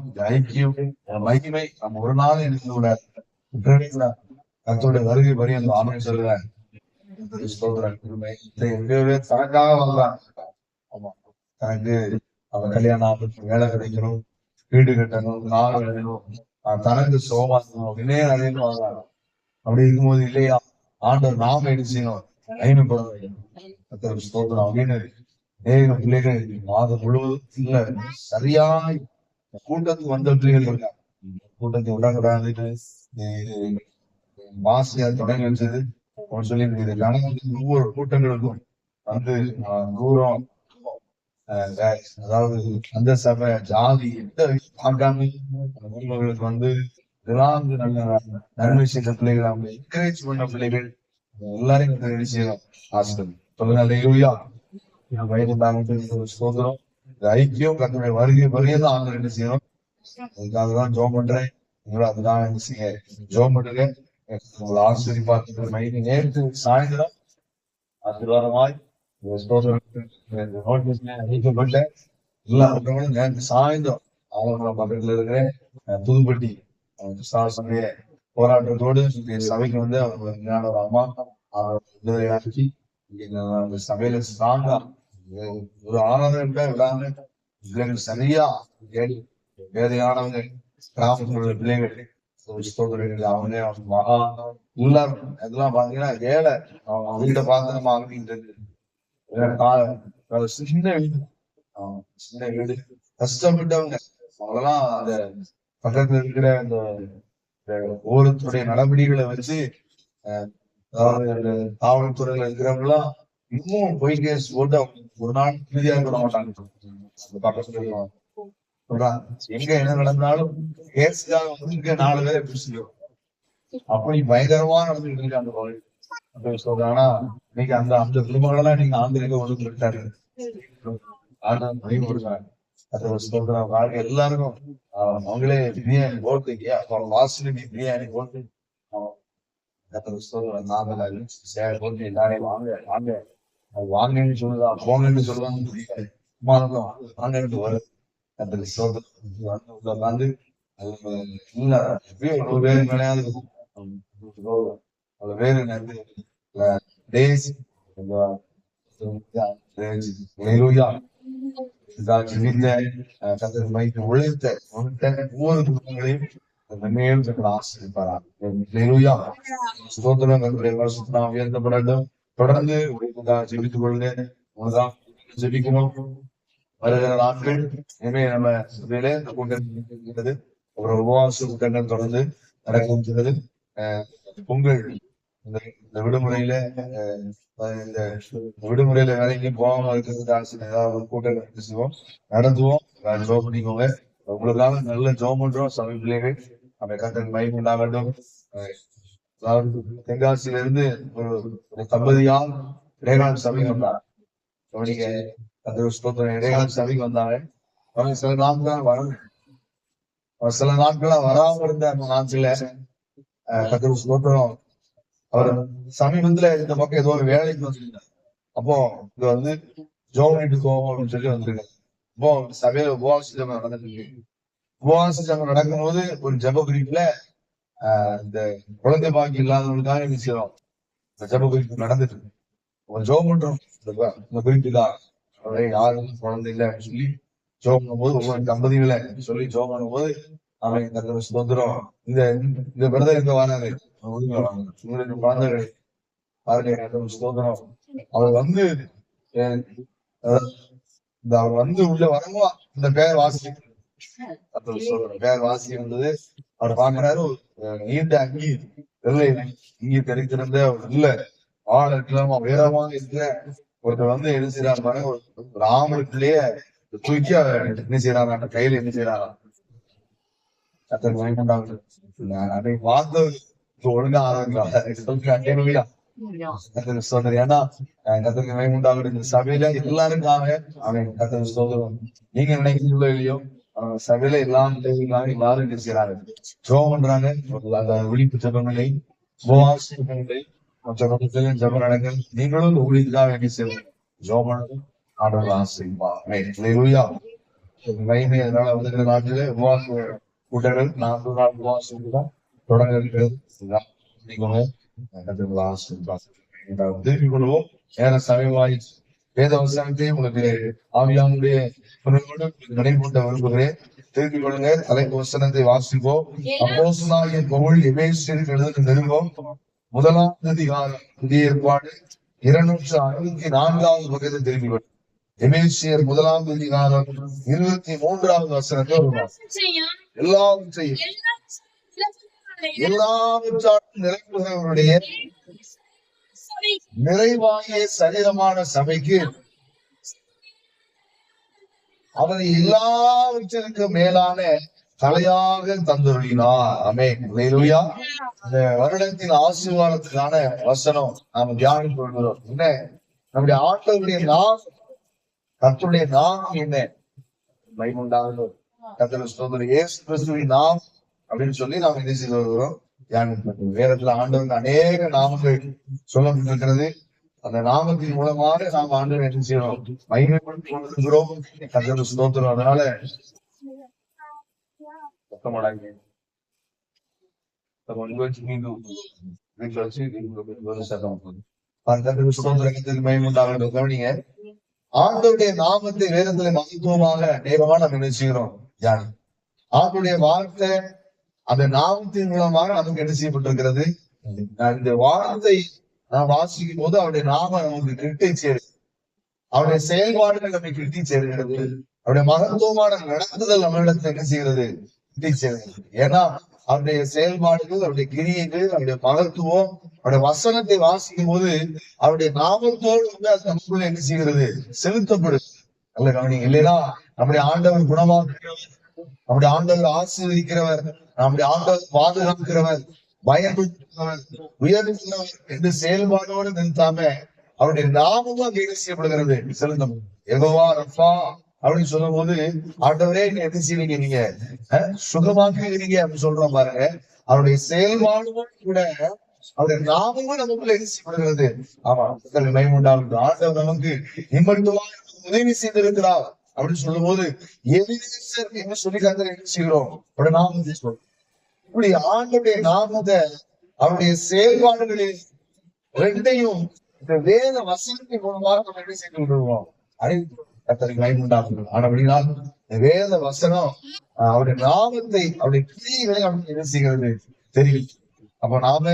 இந்த ஐக்கியம் மகிமை நம்ம ஒரு நாள் எங்களோட கர்த்தருடைய வருகை வரையும் அந்த ஆமென் சொல்லுவேன். தனக்காக வாங்குறாங்க. ஆமா, தனக்கு அவன் கல்யாணம் ஆகணும், வேலை கிடைக்கணும், வீடு கட்டணும், நாள் வேணும், தனக்கு சோமாசனம் அப்படின்னே நிறைய வாங்குறாங்க. அப்படி இருக்கும்போது இல்லையா, ஆண்டவர் நாம என்ன செய்யணும், ஐநூறு ஸ்தோத்திரம் அப்படின்னு பிள்ளைகள் மாதம் முழுவதும் இல்ல சரியாய் கூட்டத்துக்கு வந்த பிள்ளைகள் இருக்காங்க. கூட்டத்தை உடனே வாசியார் தொடங்கி வச்சது சொல்லி ஒவ்வொரு கூட்டங்களுக்கும் வந்து தூரம், அதாவது அந்த சபை ஜாதி பார்க்காம குடும்பங்களுக்கு வந்து இதெல்லாம் நல்ல நன்மை செய்த பிள்ளைகள், அவங்க என்கரேஜ் பண்ண பிள்ளைகள் எல்லாரையும் செய்யணும். ஆசிரியர் சொல்லுங்க சோதரம் ஐக்கியம் கத்தனுடைய வருகைதான் ஆண்டு என்ன செய்யணும். அதுக்காகதான் ஜோம் பண்றேன். நீங்களும் அதுதான் என்ன செய்ய ஜோம் பண்ணுங்க. உங்களை ஆசிரியர் நேற்று சாயந்தரம் ஆசீர்வாதமாய் அறிவிக்கப்பட்ட எல்லா மக்களும் நேற்று சாயந்தரம் ஆலங்குளம் பக்கத்துல இருக்கிற புதுப்பட்டி சமய போராட்டத்தோடு சபைக்கு வந்து அவர் ஒரு அம்மா விடுதலையாக்கி அந்த சபையில ஸ்ட்ராங்கா ஒரு ஆனந்தம் விடாம பிள்ளைகள் சரியா வேதையானவங்க கிராமத்துல பிள்ளைகள் அவங்க மகா எல்லாரும் அதெல்லாம் பாத்தீங்கன்னா ஏழை வீட்டை பார்த்து நம்ம ஆகிட்டு சின்ன வீடு, சின்ன வீடு கஷ்டப்பட்டவங்க அவங்கெல்லாம் அந்த பக்கத்துல இருக்கிற அந்த ஒவ்வொருத்தருடைய நடவடிக்கைகளை வச்சு அதாவது அந்த காவல்துறையில இருக்கிறவங்க எல்லாம் இன்னும் பொய் கேஸ் போட்டு ஒரு நாள் மீதியாக விட மாட்டாங்க. எங்க என்ன நடந்தாலும் கேஸுக்காக வந்து இங்க 4 பேரை பிடிச்சிடும். அப்படி பயங்கரமா நடந்துட்டு இருக்கு அந்த கோவில் சொல்றாங்கன்னா இன்னைக்கு அந்த குடும்பங்கள் எல்லாம் நீங்க ஆந்திரிக்க ஒன்று விட்டாரு. எல்லாருக்கும் அவங்களே பிரியாணி போட்டு வாசல் பிரியாணி போட்டு எல்லாரையும் வாங்க வாங்க வாங்கன்னு சொல்லுதா போங்கன்னு சொல்லுவாங்க. வாங்கன்னு வரும் உட்காந்து வேறு கிடையாது. வேறு உழைத்த ஒவ்வொரு குடும்பங்களையும் உயர்த்தப்படட்டும். தொடர்ந்து ஜெபித்துக் கொள்ளுங்க. உனதான் ஜெபிக்கணும். வருகிற நாட்கள் இனிமே நம்ம சபையில இந்த கூட்டங்கள் ஒரு உபவாச கூட்டங்கள் தொடர்ந்து நடக்கிறது. பொங்கல் இந்த விடுமுறையில இந்த விடுமுறையில வேலைக்கு போகாம இருக்கிறதுக்கு ஏதாவது கூட்டங்கள் செய்வோம், நடத்துவோம். ஜோம் பண்ணிக்கோங்க. உங்களுக்காக நல்ல ஜோம் பண்றோம். சபை பிள்ளைகள் நம்ம கத்தன் மகிமை உண்டாகட்டும். அதாவது தென்காசியில இருந்து ஒரு தம்பதியால் இடைக்கால சபைக்கு வந்தாங்க. இடைக்கால சபைக்கு வந்தாங்க. அவங்க சில நாட்கள் வரணும், சில நாட்களா வராம இருந்த அந்த நாட்கள்ல கத்தர் ஸ்தோத்திரம் அவர் சமீபத்துல இந்த பக்கம் ஏதோ ஒரு வேலைக்கு வந்துருந்தார். அப்போ இங்க வந்து ஜோம் போவோம் அப்படின்னு சொல்லி வந்துருக்காங்க. இப்போ சபையில உபவாச ஜபம் நடந்துட்டு இருக்கு. உபவாச ஜபம் நடக்கும்போது ஒரு ஜப குறிப்புல இந்த குழந்தை பாக்கி இல்லாதவங்களுக்காக என்ன செய்யறோம், இந்த ஜப குறிப்பு நடந்துட்டு இருக்கு. ஜோம் பண்றோம் இந்த குறிப்புதான் யாரும் குழந்தை இல்லை அப்படின்னு சொல்லி ஜோம் பண்ணும்போது ஒவ்வொரு தம்பதிகளை சொல்லி ஜோம் பண்ணும்போது அவன் சுதந்திரம் இந்த பிரதர் இங்க வராது குழந்தைகள் சுதந்திரம் அவர் வந்து அவர் வந்து உள்ள வரவும் இந்த பேர் வாசி பேர் வாசி வந்தது. அவர் பாக்குறாரு நீண்ட அங்கி வெள்ளை இங்கே தெரிவித்திருந்த இல்ல ஆள் இருக்கலாமா உயரமாக இருக்கிற ஒருத்தர் வந்து என்ன செய்யறாரு பாருங்க, ஒரு ஆம்பளுக்குள்ளேயே தூக்கி என்ன செய்யறாரு, அந்த கையில என்ன செய்யறாரா கத்தர் வாய்ப்புண்டாங்க. அதை பார்த்து ஒழுங்கா ஆரம்பிக்கலாம். ஏன்னா கத்தருக்கு வாய்ப்புண்டாங்க. இந்த சபையில எல்லாருக்காக அவன் கத்தர் சோதரம் நீங்க நினைக்கிறீங்களோ இல்லையோ சபையில எல்லாரும் என்ன செய்யறாங்க, ஜோம் பண்றாங்க. விழிப்பு ஜபங்களை உபவாசங்களை ஜப நடங்கள். நீங்களும் ஊழியத்துக்காக என்ன செய்யணும், ஜோம் பண்ணணும். ஆண்டவர் ஆசீர்வதிப்பார். மகிமை. அதனால வந்துகிற நாட்டிலே உபவாச கூட்டங்கள் 4 நாள் உபவாசம் தான் தொடங்க இருக்கிறது. திருப்பிக் கொள்வோம். நேர சமயமாயிடுச்சு. வேத வசனத்தையும் உங்களுக்கு ஆவியானுடைய நினைவூட்ட விரும்புகிறேன். திருப்பிக் கொள்ளுங்க. தலைப்பு வசனத்தை வாசிப்போம். அப்போஸ்தலனாகிய பவுல் எபேசியருக்கு எழுதின நிருபம் 1ஆம் அதிகாரம் புதிய ஏற்பாடு 264வது பக்கத்தை திருப்பிக் கொள்ளும். எபேசியர் 1ஆம் அதிகாரம் 23வது வசனத்தை எல்லாவற்றாலும் நிரப்புகிறவருடைய நிறைவாகிய சரீரமான சபைக்கு அவரை எல்லாவற்றிற்கும் மேலான தலையாக தந்துள்ளார். ஆமென். அல்லேலூயா. இந்த வருடத்தின் ஆசீர்வாதத்துக்கான வசனம் நாம தியானித்து வருகிறோம். என்ன? நம்முடைய ஆண்டவருடைய நாம், கர்த்தருடைய நாம் என்ன? மைமுண்டாக கர்த்தர் ஸ்தோத்திரம். இயேசு கிறிஸ்துவின் நாம் அப்படின்னு சொல்லி நாம் என்ன செய்து வருகிறோம்? தியானித்து வேதத்துல ஆண்டவருக்கு அநேக நாமங்கள் சொல்லப்பட்டிருக்கிறது. அந்த நாமத்தின் மூலமாக நாம் ஆண்டவர் என்ன செய்யறோம்? மகிமைப்படுத்திக் கொண்டிருக்கிறோம். கர்த்தருக்கு ஸ்தோத்திரம். அதனால கவனிங்க. ஆண்டவருடைய நாமத்தை வேதத்துல மகத்துவமாக நேரமா நம்ம நினைச்சுக்கிறோம். ஆண்டவருடைய வார்த்தை அந்த நாமத்தின் மூலமாக நமக்கு என்ன செய்யப்பட்டிருக்கிறது? இந்த வார்த்தை நாம் வாசிக்கும் போது அவருடைய நாம நமக்கு கிட்டே சேருது. அவருடைய செயல்பாடுகள் நம்மை கிட்டி சேருகிறது. அவருடைய மகத்துவமான நடத்துதல் நம்மளிடத்துல என்ன செய்கிறது? கிட்டி சேருகிறது. ஏன்னா அவருடைய செயல்பாடுகள், அவருடைய கிரியைகள், அவருடைய மகத்துவம், அவருடைய வசனத்தை வாசிக்கும் போது அவருடைய நாமத்தோடு வந்து அது நமக்குள்ள என்ன செய்கிறது? செலுத்தப்படுது. நல்ல கவனிங்க. இல்லைன்னா நம்முடைய ஆண்டவர் குணமாக்குகிறவர், நம்முடைய ஆண்டவர் ஆசீர்வதிக்கிறவர், நம்முடைய ஆண்டவர் பாதுகாக்கிறவர், பயன்படுத்துகிறவர், உயர்த்துகிறவர் என்று செயல்பாடோடு நிறுத்தாம அவருடைய நாமமா கேள்வி செய்யப்படுகிறது. செலுத்தம். யெகோவா ரஃபா அப்படின்னு சொல்லும் போது ஆண்டவரே என்ன செய்வீங்க? நீங்க சுகமாக்குறீங்க அப்படின்னு சொல்றோம் பாருங்க. அவருடைய செயல்பாடும் கூட அவருடைய நாமமும் நமக்குள்ள என்ன செய்யப்படுகிறது. ஆமா, மைமுண்டாகும். ஆண்டவர் நமக்கு இம்மட்டுமா உதவி செய்திருக்கிறார் அப்படின்னு சொல்லும் போது என்ன சொல்லி கருத்து என்ன செய்கிறோம்? அவருடைய நாமத்தை சொல்றோம். இப்படி ஆண்டவருடைய நாமத்தை அவருடைய செயல்பாடுகளில் ரெண்டையும் இந்த வேத வசனத்தின் மூலமாக நம்ம என்ன செய்து விடுவோம்? கர்த்தருக்கு மகிமை. ஆனபடினால் வேத வசனம் அவருடைய நாமத்தை, அவருடைய கிரியைகளை அவனுக்கு என்ன செய்கிறது? தெரிவிச்சு. அப்ப நாம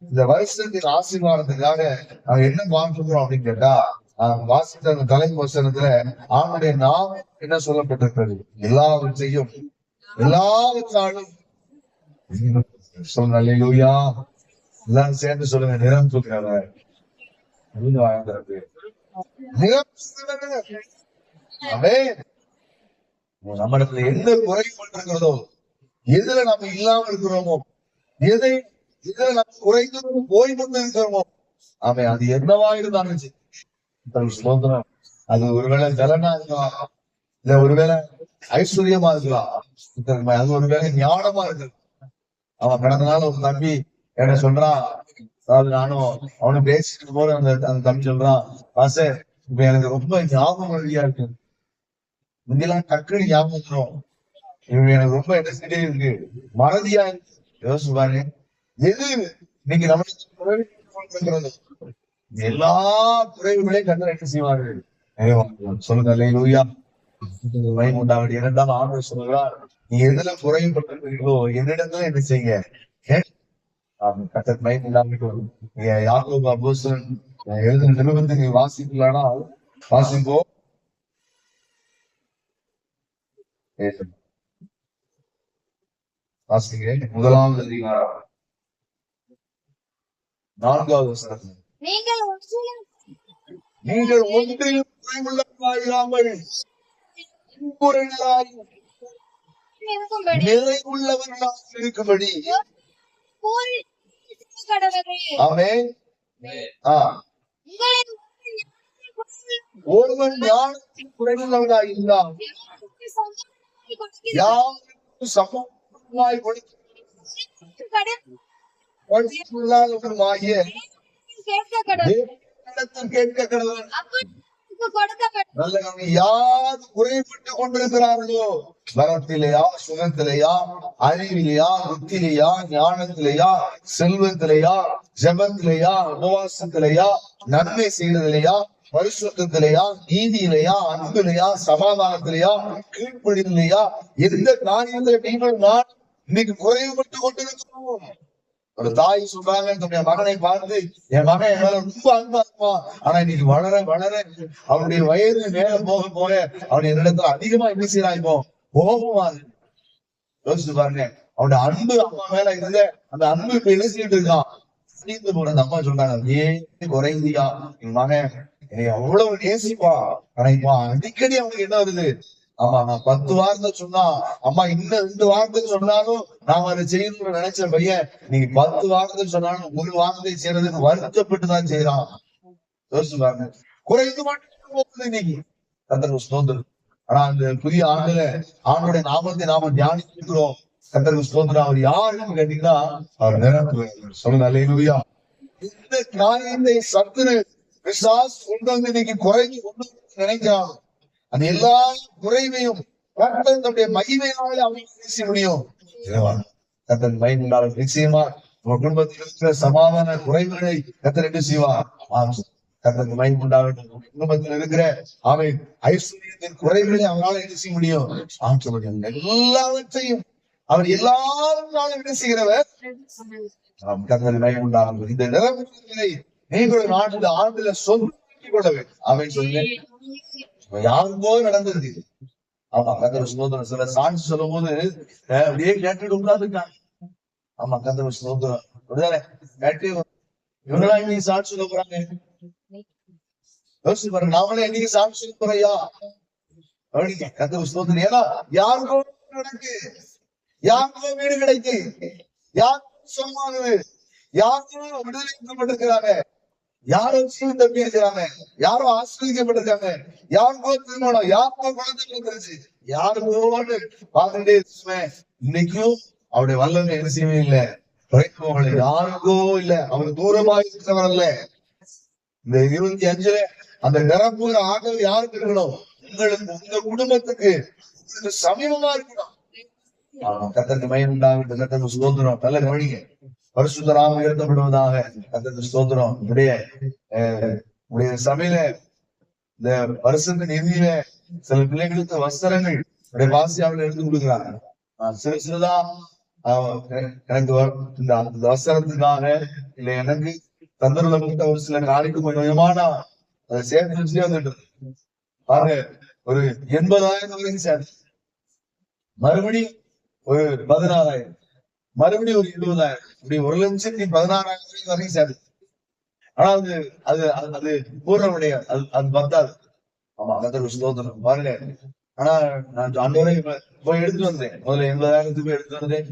இந்த வருஷத்தின் ஆசீர்வாதத்துக்காக நாம என்ன பார்க்கிறோம் அப்படின்னு கேட்டா, வாசித்த அந்த தலைப்பு வசனத்துல அவனுடைய நாமம் என்ன சொல்லப்பட்டிருக்கிறது? எல்லாவற்றையும் எல்லாவற்றாலும் சொல்லுங்க. அல்லேலூயா. எல்லாரும் சேர்ந்து சொல்லுங்க. நிறம் தூக்கிறவர், நம்மிடத்துல எந்த குறைபட்டிருக்கிறதோ, எதுல நம்ம இல்லாம இருக்கிறோமோ, இதுல நம்ம குறைந்து போய் கொண்டு இருக்கிறோமோ, ஆமே அது என்னவா இருந்தாலும் அது ஒருவேளை பலனா இருக்கலாம், இல்ல ஒருவேளை ஐஸ்வர்யமா இருக்கலாம், அது ஒருவேளை ஞானமா இருக்கு. அவன் கடந்த நாள் ஒரு தம்பி என்ன சொல்றான், அதாவது நானும் அவனும் பேசிட்டு போற அந்த தம்பி சொல்றான், பாசர் இப்ப எனக்கு ரொம்ப ஞாபகம் வழியா இருக்கு, இங்கெல்லாம் டக்குனு ஞாபகம் இவங்க எனக்கு ரொம்ப என்ன செய்ய இருக்கு, மறதியா இருக்கு. யோசிச்சு பாருங்க, எது நீங்க நம்மளுக்கு எல்லா குறைவுகளையும் கண்டு என்ன செய்வார்கள்? சொல்லுங்க. அல்லேலூயா. மைமுண்டாவது 2ஆம் ஆண்டு சொல்கிறார், நீ எதுல குறைவுபட்டிருக்கிறீர்களோ என்னிடத்துல என்ன செய்யுங்க? கர்த்தர் மைமுண்டாவது யாக்கோபு அப்போஸ்தலன் எழுதின நிருபத்தை நீங்க வாசிக்கலாம்னா வாசிப்போம். வாசிங்க. 1ஆம் அதிகாரம் 4வது வசனம். நீங்கள் ஒன்றிலும் குறைவுள்ளவர்களாயிராமல் நிறைவுள்ளவர்களாக இருக்கும்படி ஆமென். ஒருவன் ஞானத்தில் குறைவுள்ளவனாக இருந்தால் யாருக்கும் சமமாய் கொடுத்துள்ளாதவனுமாகிய கேட்க கடவன். நல்ல யார் குறைபட்டு கொண்டிருக்கிறார்களோ, பலத்திலேயா, சுகத்திலேயா, அறிவிலையா, புத்திலையா, ஞானத்திலேயா, செல்வத்திலேயா, ஜெபத்திலேயா, உபவாசத்திலேயா, நன்மை செய்யறதிலையா, பரிசுத்திலேயா, நீதியிலையா, அன்பிலையா, சமாதானத்திலேயா, கீழ்ப்படியிலையா, எந்த காரியங்களை நீங்கள் நான் இன்னைக்கு குறைவுபட்டு கொண்டிருக்கிறோம். ஒரு தாய் சொல்றாங்க, தன்னுடைய மகனை பார்த்து, என் மகன் என் மேல ரொம்ப அன்பா இருப்பான், ஆனா இன்னைக்கு வளர வளர அவனுடைய வயது மேல போக போக அவனுடைய இடத்துல அதிகமா என்ன செய்யறாய்ப்போ கோபமா இருக்கு. யோசிச்சு பாருங்க, அவனுடைய அன்பு அம்மா மேல இருந்த அந்த அன்பு இப்ப என்ன செய்யிட்டு இருக்கான், தீர்ந்து போன. அந்த அம்மா சொல்றாங்க, ஏன் குறைந்தியா, என் மகன் என்னை அவ்வளவு நேசிப்பா, ஆனா இப்ப அடிக்கடி அவனுக்கு என்ன வருது, ஆமா நான் 10 வார்த்தை சொன்னா அம்மா இன்னும் 2 வார்த்தை சொன்னாலும் நாம அதை செய்யணும்னு நினைச்ச பையன் நீங்க 10 வார்த்தை சொன்னாலும் 1 வார்த்தை செய்யறதுக்கு வருத்தப்பட்டுதான் செய்யறான். யோசிச்சு பாருங்க, குறைந்து மட்டும் போகுது இன்னைக்கு. கர்த்தருக்கு ஸ்தோத்திரம். ஆனா அந்த புதிய ஆண்டுல ஆண்டுடைய நாமத்தை நாம தியானிக்கிறோம். கர்த்தருக்கு ஸ்தோத்திரம். அவர் யாருன்னு கேட்டீங்கன்னா அவர் நிரப்பு. சொல்லுங்க அல்லேலூயா. இந்த காரியத்தை சத்துரு பிசாசு கொண்டு வந்து இன்னைக்கு குறைஞ்சு கொண்டு நினைக்கிறான். அந்த எல்லா குறைவையும் கர்த்தர் தன்னுடைய மகிமையினாலே அவங்க பேச முடியும். கர்த்தர் மகிமையினால நிச்சயமா உங்க குடும்பத்தில் இருக்கிற சமாதான குறைவுகளை கர்த்தர் என்ன செய்வார், கர்த்தருக்கு மகிமை உண்டாகட்டும். குடும்பத்தில் இருக்கிற அவை ஐஸ்வர்யத்தின் குறைவுகளை அவங்களால என்ன செய்ய முடியும், எல்லாவற்றையும் அவர் எல்லாரும் என்ன செய்கிறவர், கர்த்தருக்கு மகிமை உண்டாகட்டும். இந்த நிரம்புகளை நீங்கள் ஆண்டுல சொந்தமாக்கிக் கொள்ளவே அவன் சொல்லி யாருக்கோ நடந்தது. ஆமா கர்த்தருக்கு ஸ்தோத்திரம். சில சாட்சி சொல்லும் போது அப்படியே கேட்டுட்டு உட்கார்ந்துருக்காங்க. ஆமா கர்த்தருக்கு ஸ்தோத்திரம். அப்படிதானே கேட்டு இவங்களா இன்னைக்கு சாட்சி சொல்ல போறாங்க. யோசிச்சு பாருங்க, நாமளே இன்னைக்கு சாட்சி சொல்ல போறையா அப்படின்னு. கர்த்தருக்கு ஸ்தோத்திரம். ஏன்னா யாருக்கோ நடக்கு, யாருக்கோ வீடு கிடைக்கு, யாருக்கும் சுகமாகுது, யாருக்கும் விடுதலை செய்யப்பட்டிருக்கிறாங்க, யாரோ சீல் தப்பி இருக்கிறாங்க, யாரோ ஆசிரியப்பட்டிருக்காங்க, யாருக்கோ திருமணம், யாருக்கோ குழந்தை பிறந்துருச்சு, யாருக்கோன்னு பார்த்துட்டே இருக்குமே. இன்னைக்கும் அவருடைய வல்லமை என்ன செய்யவே இல்லை, குறைப்பவங்களை யாருக்கோ இல்ல. அவர் தூரமா இருக்கிறவர் அல்ல. இந்த 25ல அந்த நிரப்புகிற ஆகவே யாருக்கு இருக்கணும், உங்களுக்கு, உங்க குடும்பத்துக்கு சமீபமா இருக்கணும். கர்த்தருக்கு மகிமை உண்டாகட்டும். கர்த்தருக்கு ஸ்தோத்திரம். நல்ல கவனிங்க. பரிசுத்த நாமம் உயர்த்தப்படுவதாக. கர்த்தருக்கு ஸ்தோத்திரம். உடைய சபையில இந்த வருஷத்தின் இறுதியில சில பிள்ளைகளுக்கு வஸ்திரங்கள் வாசியாவில் எடுத்து கொடுக்குறாங்க. சிறு சிறுதா எனக்கு இந்த வஸ்திரத்துக்காக இல்ல எனக்கு தந்தரப்பட்ட ஒரு சில நாளைக்கு கொஞ்சம் கொஞ்சமான அதை சேர்த்து வச்சுட்டே வந்துட்டு பாருங்க. ஒரு 80,000 வரைக்கும் சேர்த்து, மறுபடியும் ஒரு 16,000, மறுபடியும் ஒரு 20,000, இப்படி 1,16,000 வரைக்கும் சேர்த்து. ஆனா அது அது பூர்ணமுடைய அது பத்தாது. ஆமா கர்த்தருக்கு ஸ்தோத்திரம். பாருங்க, ஆனா நான் ஆண்டவரே போய் எடுத்துட்டு வந்தேன். முதல்ல 80,000 போய் எடுத்துட்டு வந்தேன்,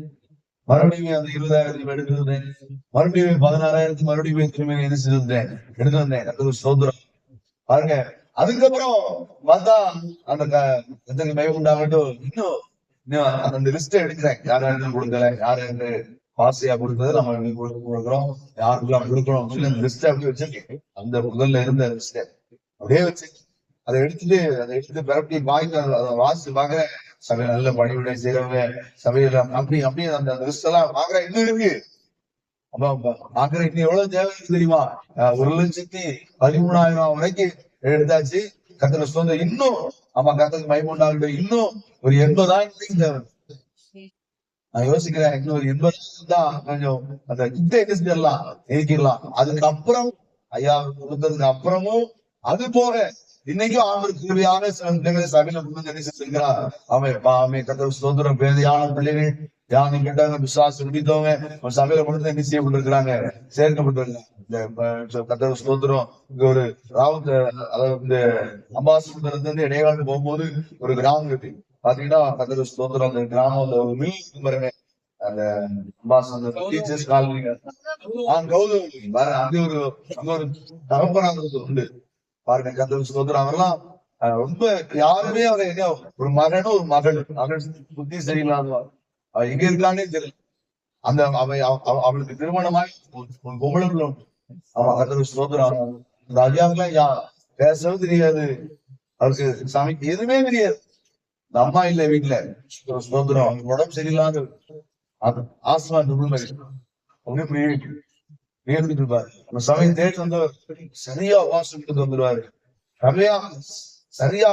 மறுபடியும் அந்த 20,000 எடுத்துட்டு வந்தேன், மறுபடியும் 16,000 மறுபடியும் திரும்ப என்ன செஞ்சிருந்தேன், எடுத்து வந்தேன். கர்த்தருக்கு ஸ்தோத்திரம். பாருங்க, அதுக்கப்புறம் பார்த்தா அந்த கர்த்தருக்கு மகிமை உண்டாகட்டும். இன்னும் அந்த லிஸ்ட் எடுக்கிறேன், யார் யாருக்கு கொடுக்கல, யார் யாருக்கு பாசியா கொடுத்தது நம்ம கொடுக்குறோம், யாருக்கெல்லாம் கொடுக்குறோம் சொல்லி அந்த லிஸ்ட் அப்படியே வச்சிருக்கேன். அந்த முதல்ல இருந்த லிஸ்ட் அப்படியே வச்சு அதை எடுத்து பரப்பி அதை வாசிச்சு பாக்குறேன். சபையில நல்ல பணிவிடை செய்யறவங்க, சபையில அப்படி அந்த லிஸ்ட் எல்லாம் பாக்குறேன். இன்னும் இருக்கு. அப்ப பாக்குறேன், இன்னும் எவ்வளவு தேவை இருக்கு தெரியுமா, 1,13,000 வரைக்கும் எடுத்தாச்சு. கர்த்தருக்கு ஸ்தோத்திரம். இன்னும் ஆமா கர்த்தருக்கு மகிமை உண்டாகட்டும். இன்னும் ஒரு 80,000 தேவை. நான் யோசிக்கிறேன், இன்னும் ஒரு 80,000 தான் கொஞ்சம் அந்த கிட்டலாம் இருக்கலாம். அதுக்கப்புறம் ஐயா கொடுத்ததுக்கு அப்புறமும் அது போக இன்னைக்கும் ஆண்டவர் கிருபையாக சில பிள்ளைகளை சபையில இருக்கிறார். அவன் கர்த்தருக்கு ஸ்தோத்திரம். பேதையான பிள்ளைகள் யாரும் கேட்டாங்க, விசுவாசம் முடித்தவங்க சபையில கொண்டு என்ன செய்யப்பட்டிருக்கிறாங்க, சேர்க்கப்பட்டிருக்காங்க. இந்த கர்த்தருக்கு ஸ்தோத்திரம். இங்க ஒரு ராவத், அதாவது இந்த அம்பாசமுத்திரத்துல இருந்து இடையாண்டு போகும்போது ஒரு கிராமம் இருக்கு பாத்தீங்கன்னா, கர்த்தருக்கு ஸ்தோத்திரம். அந்த கிராமம் ஒரு மில் பாருங்க, அந்த டீச்சர்ஸ் காலனி கௌதம் அங்க ஒரு தகப்பனாங்க உண்டு பாருங்க. கர்த்தருக்கு ஸ்தோத்திரம். அவரெல்லாம் ரொம்ப யாருமே அவரை ஒரு மகனும் ஒரு மகள் புத்தி சரியில்லாதவா எங்க இருக்கானே தெரியல. அந்த அவளுக்கு திருமணமாய் பொம்பளை உண்டு. அவன் கர்த்தருக்கு ஸ்தோத்திரம். அந்த ஐயாவுக்குலாம் பேசவும் தெரியாது, அவருக்கு சாமிக்கு எதுவுமே தெரியாது. இந்த அம்மா இல்ல வீட்டுல, சுதந்திரம் உடம்பு சரியில்லாத ஆஸ்மா இருப்பாரு. அந்த சமயம் தேடி வந்தவர் சரியா வாசத்துக்கு வந்துடுவாரு, நிறையா சரியா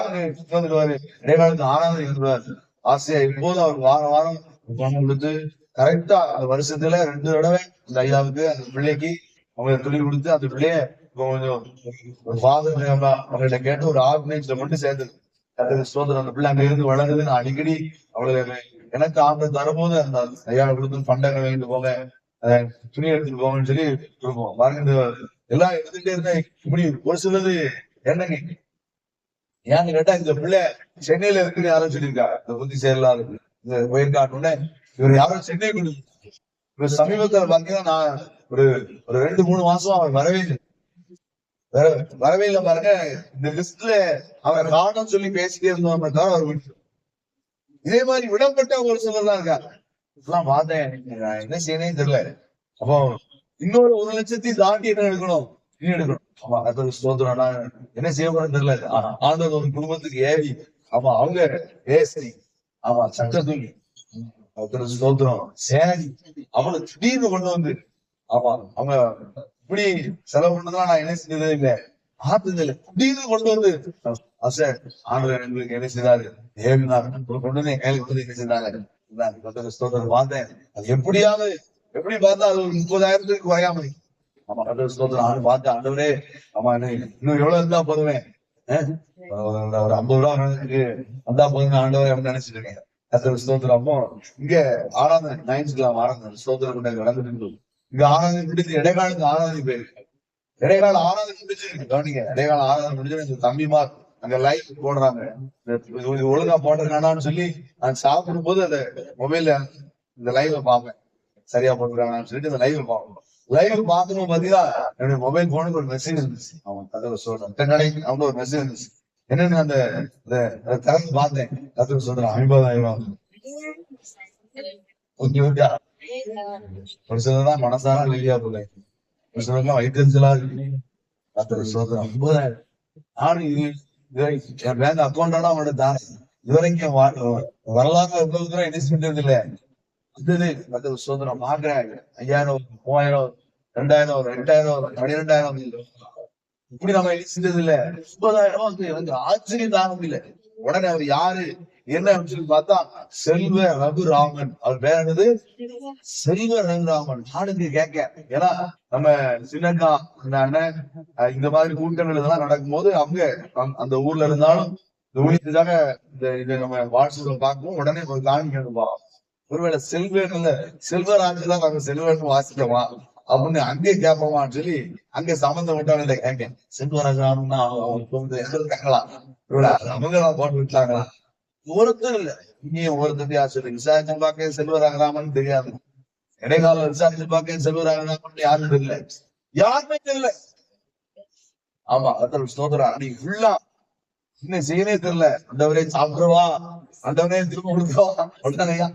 வந்துடுவாரு. இடைக்காலத்து ஆனந்தம் இருந்துருவாரு. ஆசையா இப்போது அவர் வாரம் வாரம் பணம் கொடுத்து கரெக்டா அந்த வருஷத்துல 2 தடவை இந்த ஐயாவுக்கு அந்த பிள்ளைக்கு அவங்க துணி கொடுத்து அந்த பிள்ளைய கொஞ்சம் ஒரு ஃபாதர் அவங்கள்ட்ட கேட்டு ஒரு ஆர்கனைஸ்ல மட்டும் சேர்ந்தது. சோதனை அந்த பிள்ளை அங்க இருந்து வளருது. நான் அடிக்கடி அவங்களுக்கு எனக்கு ஆர்டர் தரும்போது அந்த ஐயா கொடுத்து பண்டங்கள் வாங்கிட்டு போங்க, துணி எடுத்துட்டு போங்கன்னு சொல்லி கொடுப்போம். பாருங்க இந்த எல்லாம் எடுத்துட்டே இருந்தேன். இப்படி ஒரு சிலது என்னங்க ஏன்னு கேட்டா, இந்த பிள்ளை சென்னையில இருக்குன்னு யாரும் சொல்லியிருக்கா, இந்த புத்தி செயலாளர் இந்த போயிருக்காட்டுன்னு இவர் யாரும் சென்னை இப்ப சமீபத்துல பாத்தீங்கன்னா நான் ஒரு 2-3 மாசம் அவர் வரவே இல்லை, வரவே இல்லை. பாருங்க இந்த லிஸ்ட்ல அவர் காரணம் சொல்லி பேசிட்டே இருந்தோம் தவிர அவர் விட்டு. இதே மாதிரி விடப்பட்ட ஒரு சிலர் தான் இருக்காங்க. இதெல்லாம் பார்த்தேன், என்ன செய்யணும் தெரியல. அப்போ இன்னொரு 1 லட்சத்தை தாண்டி என்ன எடுக்கணும், இனி எடுக்கணும். ஆமா, அது சோதனை என்ன செய்யக்கூடாதுன்னு தெரியல. ஆண்டவர் ஒரு குடும்பத்துக்கு ஏவி, ஆமா அவங்க ஏசி, ஆமா சட்டத்துணி சோதனம் சேரி அவங்களை திடீர்னு கொண்டு வந்து, ஆமா அவங்க இப்படி செலவு பண்ணதெல்லாம் நான் என்ன செஞ்சதே இல்லை, பார்த்ததில்லை. திடீர்னு கொண்டு வந்து ஆண்டவர் எங்களுக்கு என்ன செய்தாரு, ஏவினார் கொண்டு வந்து என் கையில கொண்டு என்ன செய்தாங்க ஸ்தோத்திரம் பார்த்தேன். அது எப்படியாவது எப்படி பார்த்தா அது ஒரு 30,000 குறையாம. ஆமா ஸ்தோத்திரம் ஆண்டு பார்த்து ஆண்டவரே, ஆமா இன்னும் எவ்வளவு இருந்தா போதுவேன், ஒரு 50 ரூபா வந்தா போதுங்க ஆண்டவரே அப்படின்னு நினைச்சிட்டு இருக்கேன். ஸ்தோத்திரம். அப்போ இங்க ஆராதனை ஞாயிற்றுக்கிழமை ஆராதனை ஸ்தோத்திரம் நடந்துட்டு இங்க ஆராதனை முடிஞ்சு இடைக்காலத்து ஆராதனை போயிருக்கு. இடைக்கால ஆராதனை முடிச்சிருக்கு, கவனிங்க. இடைக்கால ஆராதனை முடிஞ்சு இந்த தம்பிமார் அங்க லைவ் போடுறாங்க. ஒழுங்கா போட்டிருக்கானான்னு சொல்லி நான் சாப்பிடும் போது அந்த மொபைல்ல இந்த லைவ்ல பார்ப்பேன், சரியா போட்டுருக்காங்கன்னு சொல்லிட்டு இந்த லைவ் பார்ப்போம். லைவ் பார்க்கணும் பாத்தீங்கன்னா என்னுடைய மொபைல் போனுக்கு ஒரு மெசேஜ் இருந்துச்சு. அவன் கதை சொல்றேன், அவங்க ஒரு மெசேஜ் இருந்துச்சு. என்னன்னு அந்த திறந்து பார்த்தேன், கதை சொல்றேன் 50,000. ஒரு சிலதான் மனசார வெளியா போல, ஒரு சிலருக்குலாம் வைத்தறிச்சலா இருக்கு. கதை சொல்றேன் 50,000. என் பேங்க் அக்கௌண்டான அவனோட தானே இதுவரைக்கும் வரலாறு எவ்வளவு தூரம் இன்வெஸ்ட்மெண்ட் இல்லை. அது சுதந்திரம் பாக்குறேன். 5,000, 3,000, 2,000, 2,000, 12,000 இப்படி நம்ம செஞ்சது இல்ல. 50,000 எனக்கு ஆச்சரியம் தாங்க முடியல. உடனே அவர் யாரு என்ன அப்படின்னு பார்த்தா செல்வ ரகுராமன், அவர் பேர் என்னது, செல்வ ரகுராமன். நானுக்கு கேட்க, ஏன்னா நம்ம சின்னக்கா இந்த அண்ணன் இந்த மாதிரி கூட்டங்கள் இதெல்லாம் நடக்கும் போது அவங்க அந்த ஊர்ல இருந்தாலும் இந்த ஊழியத்துக்காக இதை நம்ம வாட்ஸ்அப்ல பார்க்கவும் உடனே ஒரு காணிக்கணும்பா, ஒருவேளை செல்வன்ல செல்வராஜ் தான் நாங்க செல்வன் வாசிக்கமா அப்படின்னு அங்கே கேட்போமான்னு சொல்லி அங்க சம்பந்தம் விட்டவங்க கேட்க, செல்வராஜான்னா இருக்காங்களா, அவங்க போட்டு விட்டாங்களா, ஒருத்தர் இல்ல. இங்கேயும் ஒருத்தர் சொல்லி விசாரிச்சு பார்க்க செல்வராகராமன் தெரியாது, இடைக்கால விசாரிச்சு பார்க்க செல்வராகராமன் யாரும் தெரியல, யாருமே தெரியல. ஆமா அத்தனை ஸ்தோத்திரம். அன்னைக்கு ஃபுல்லா என்ன செய்யவே தெரியல. அந்தவரே சாப்பிடுவா, அந்தவரே திரும்ப கொடுக்கவா அப்படின்னாங்கய்யா.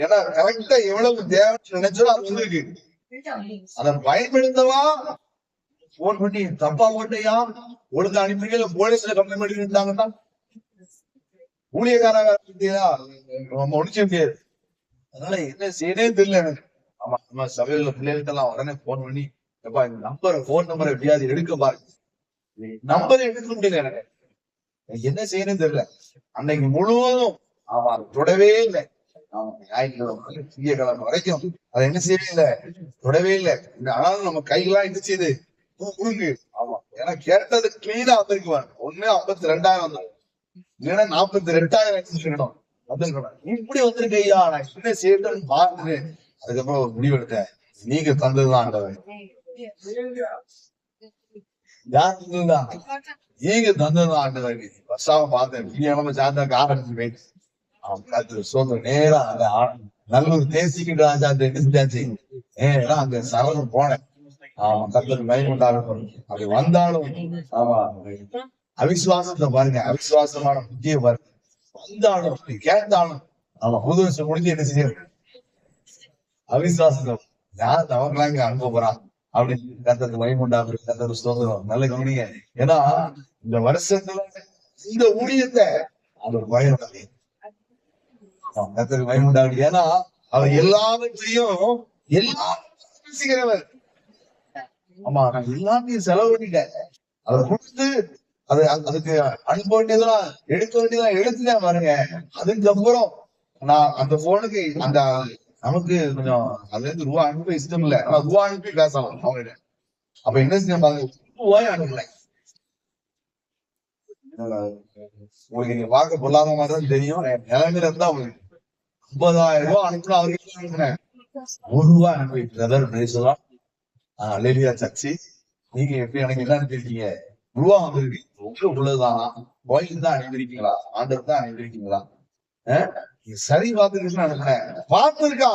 ஏன்னா கரெக்டா எவ்வளவு தேவைன்னு நினைச்சோ அது வந்துருக்கு. அதை பயன்படுத்தவா போன் பண்ணி தப்பா ஓட்டையா ஒழுங்கு அனுப்பிங்க, போலீஸ்ல கம்ப்ளைண்ட் பண்ணி இருந்தாங்கன்னா ஊழியக்கார நம்ம ஒழிக்க முடியாது. அதனால என்ன செய்யவே தெரியல எனக்கு. ஆமா நம்ம சபையில பிள்ளைகளுக்கு எல்லாம் உடனே போன் பண்ணி, எப்பா இந்த நம்பரை போன் நம்பரை எப்படியாவது எடுக்க பாருங்க, நம்பரை எடுக்க முடியல எனக்கு, என்ன செய்யணும் தெரியல. அன்னைக்கு முழுவதும் ஆமா தொடவே இல்லை. திங்கக்கிழமை வரைக்கும் அதை என்ன செய்யவே இல்லை, தொடவே இல்லை. ஆனாலும் நம்ம கைகளாம் என்ன செய்யுது, புடுங்கு. ஆமா ஏன்னா கேட்டது கிளீனா வந்திருக்குவாங்க. ஒண்ணு 52,000 வந்துடும், இல்லைன்னா 42,000 இப்படி வந்திருக்கு. ஐயா நான் என்ன செய்யறேன்னு பாருங்க. அதுக்கப்புறம் ஒரு முடிவு எடுத்தேன், நீங்க தந்ததுதான் ஆண்டவன், யார் தந்ததுதான், நீங்க தந்ததுதான் ஆண்டவன். வருஷாம பார்த்தேன், நம்ம சார்ந்த காரணம் போயிடுச்சு. நேரா நல்லூர் தேசிக்கிட்டு அங்க சரணம் போனேன். கர்த்தருக்கு மகிமை உண்டாகட்டும். அப்படி வந்தாலும் ஆமா அவிசுவாசத்தை பாருங்க, அவிசுவாசமான புத்திய பாருங்க. வந்தாலும் கேட்டாலும் ஆமா புது வருஷம் முடிஞ்சு என்ன செய்ய அவிசுவாசத்தை யார் அவங்களாம் இங்க அனுப்ப போறான். அப்படின்னு கர்த்தருக்கு மகிமையுண்டாகும். கர்த்தருக்கு ஸ்தோத்திரம். நல்ல கவனிங்க. ஏன்னா இந்த வருஷத்துல இந்த ஊழியத்தை அவர் பயன்படுத்தி கர்த்தருக்கு மகிமையுண்டாகும். ஏன்னா அவர் எல்லாவற்றையும் எல்லாரும் ஆமா, நான் எல்லாத்தையும் செலவு பண்ணிட்டேன். அதை கொடுத்து அதுக்கு அனுப்ப வேண்டியதெல்லாம் எடுக்க வேண்டியதெல்லாம் எடுத்துட்டேன் பாருங்க. அதுக்கப்புறம் நான் அந்த போனுக்கு அந்த நமக்கு கொஞ்சம் அதுல இருந்து ரூபா அனுப்ப இஷ்டம் இல்லை. ஆனா ரூபா அனுப்பி பேசலாம் அவங்க. அப்ப என்ன செஞ்ச ரூபாய் அனுப்பல. உங்களுக்கு நீங்க பார்க்க பொருளாதார மாதிரி தான் தெரியும். நிலைமையில இருந்தா உங்களுக்கு 50,000 ரூபாய் அனுப்பினா அவருக்கு அனுப்புனேன். ₹1 அனுப்பி பிரதர் பேசலாம். அலேலியா சர்ச்சி, நீங்க எப்படி எனக்கு என்ன அனுப்பியிருக்கீங்க? ரூபா வந்திருக்கு. உங்களுக்கு உள்ளதுதானா? கோயிலுக்கு தான் அனுப்பியிருக்கீங்களா? ஆண்டருக்கு தான் அனுப்பியிருக்கீங்களா? சரி பார்த்துருக்குன்னு அனுப்புனேன். பார்த்துருக்கா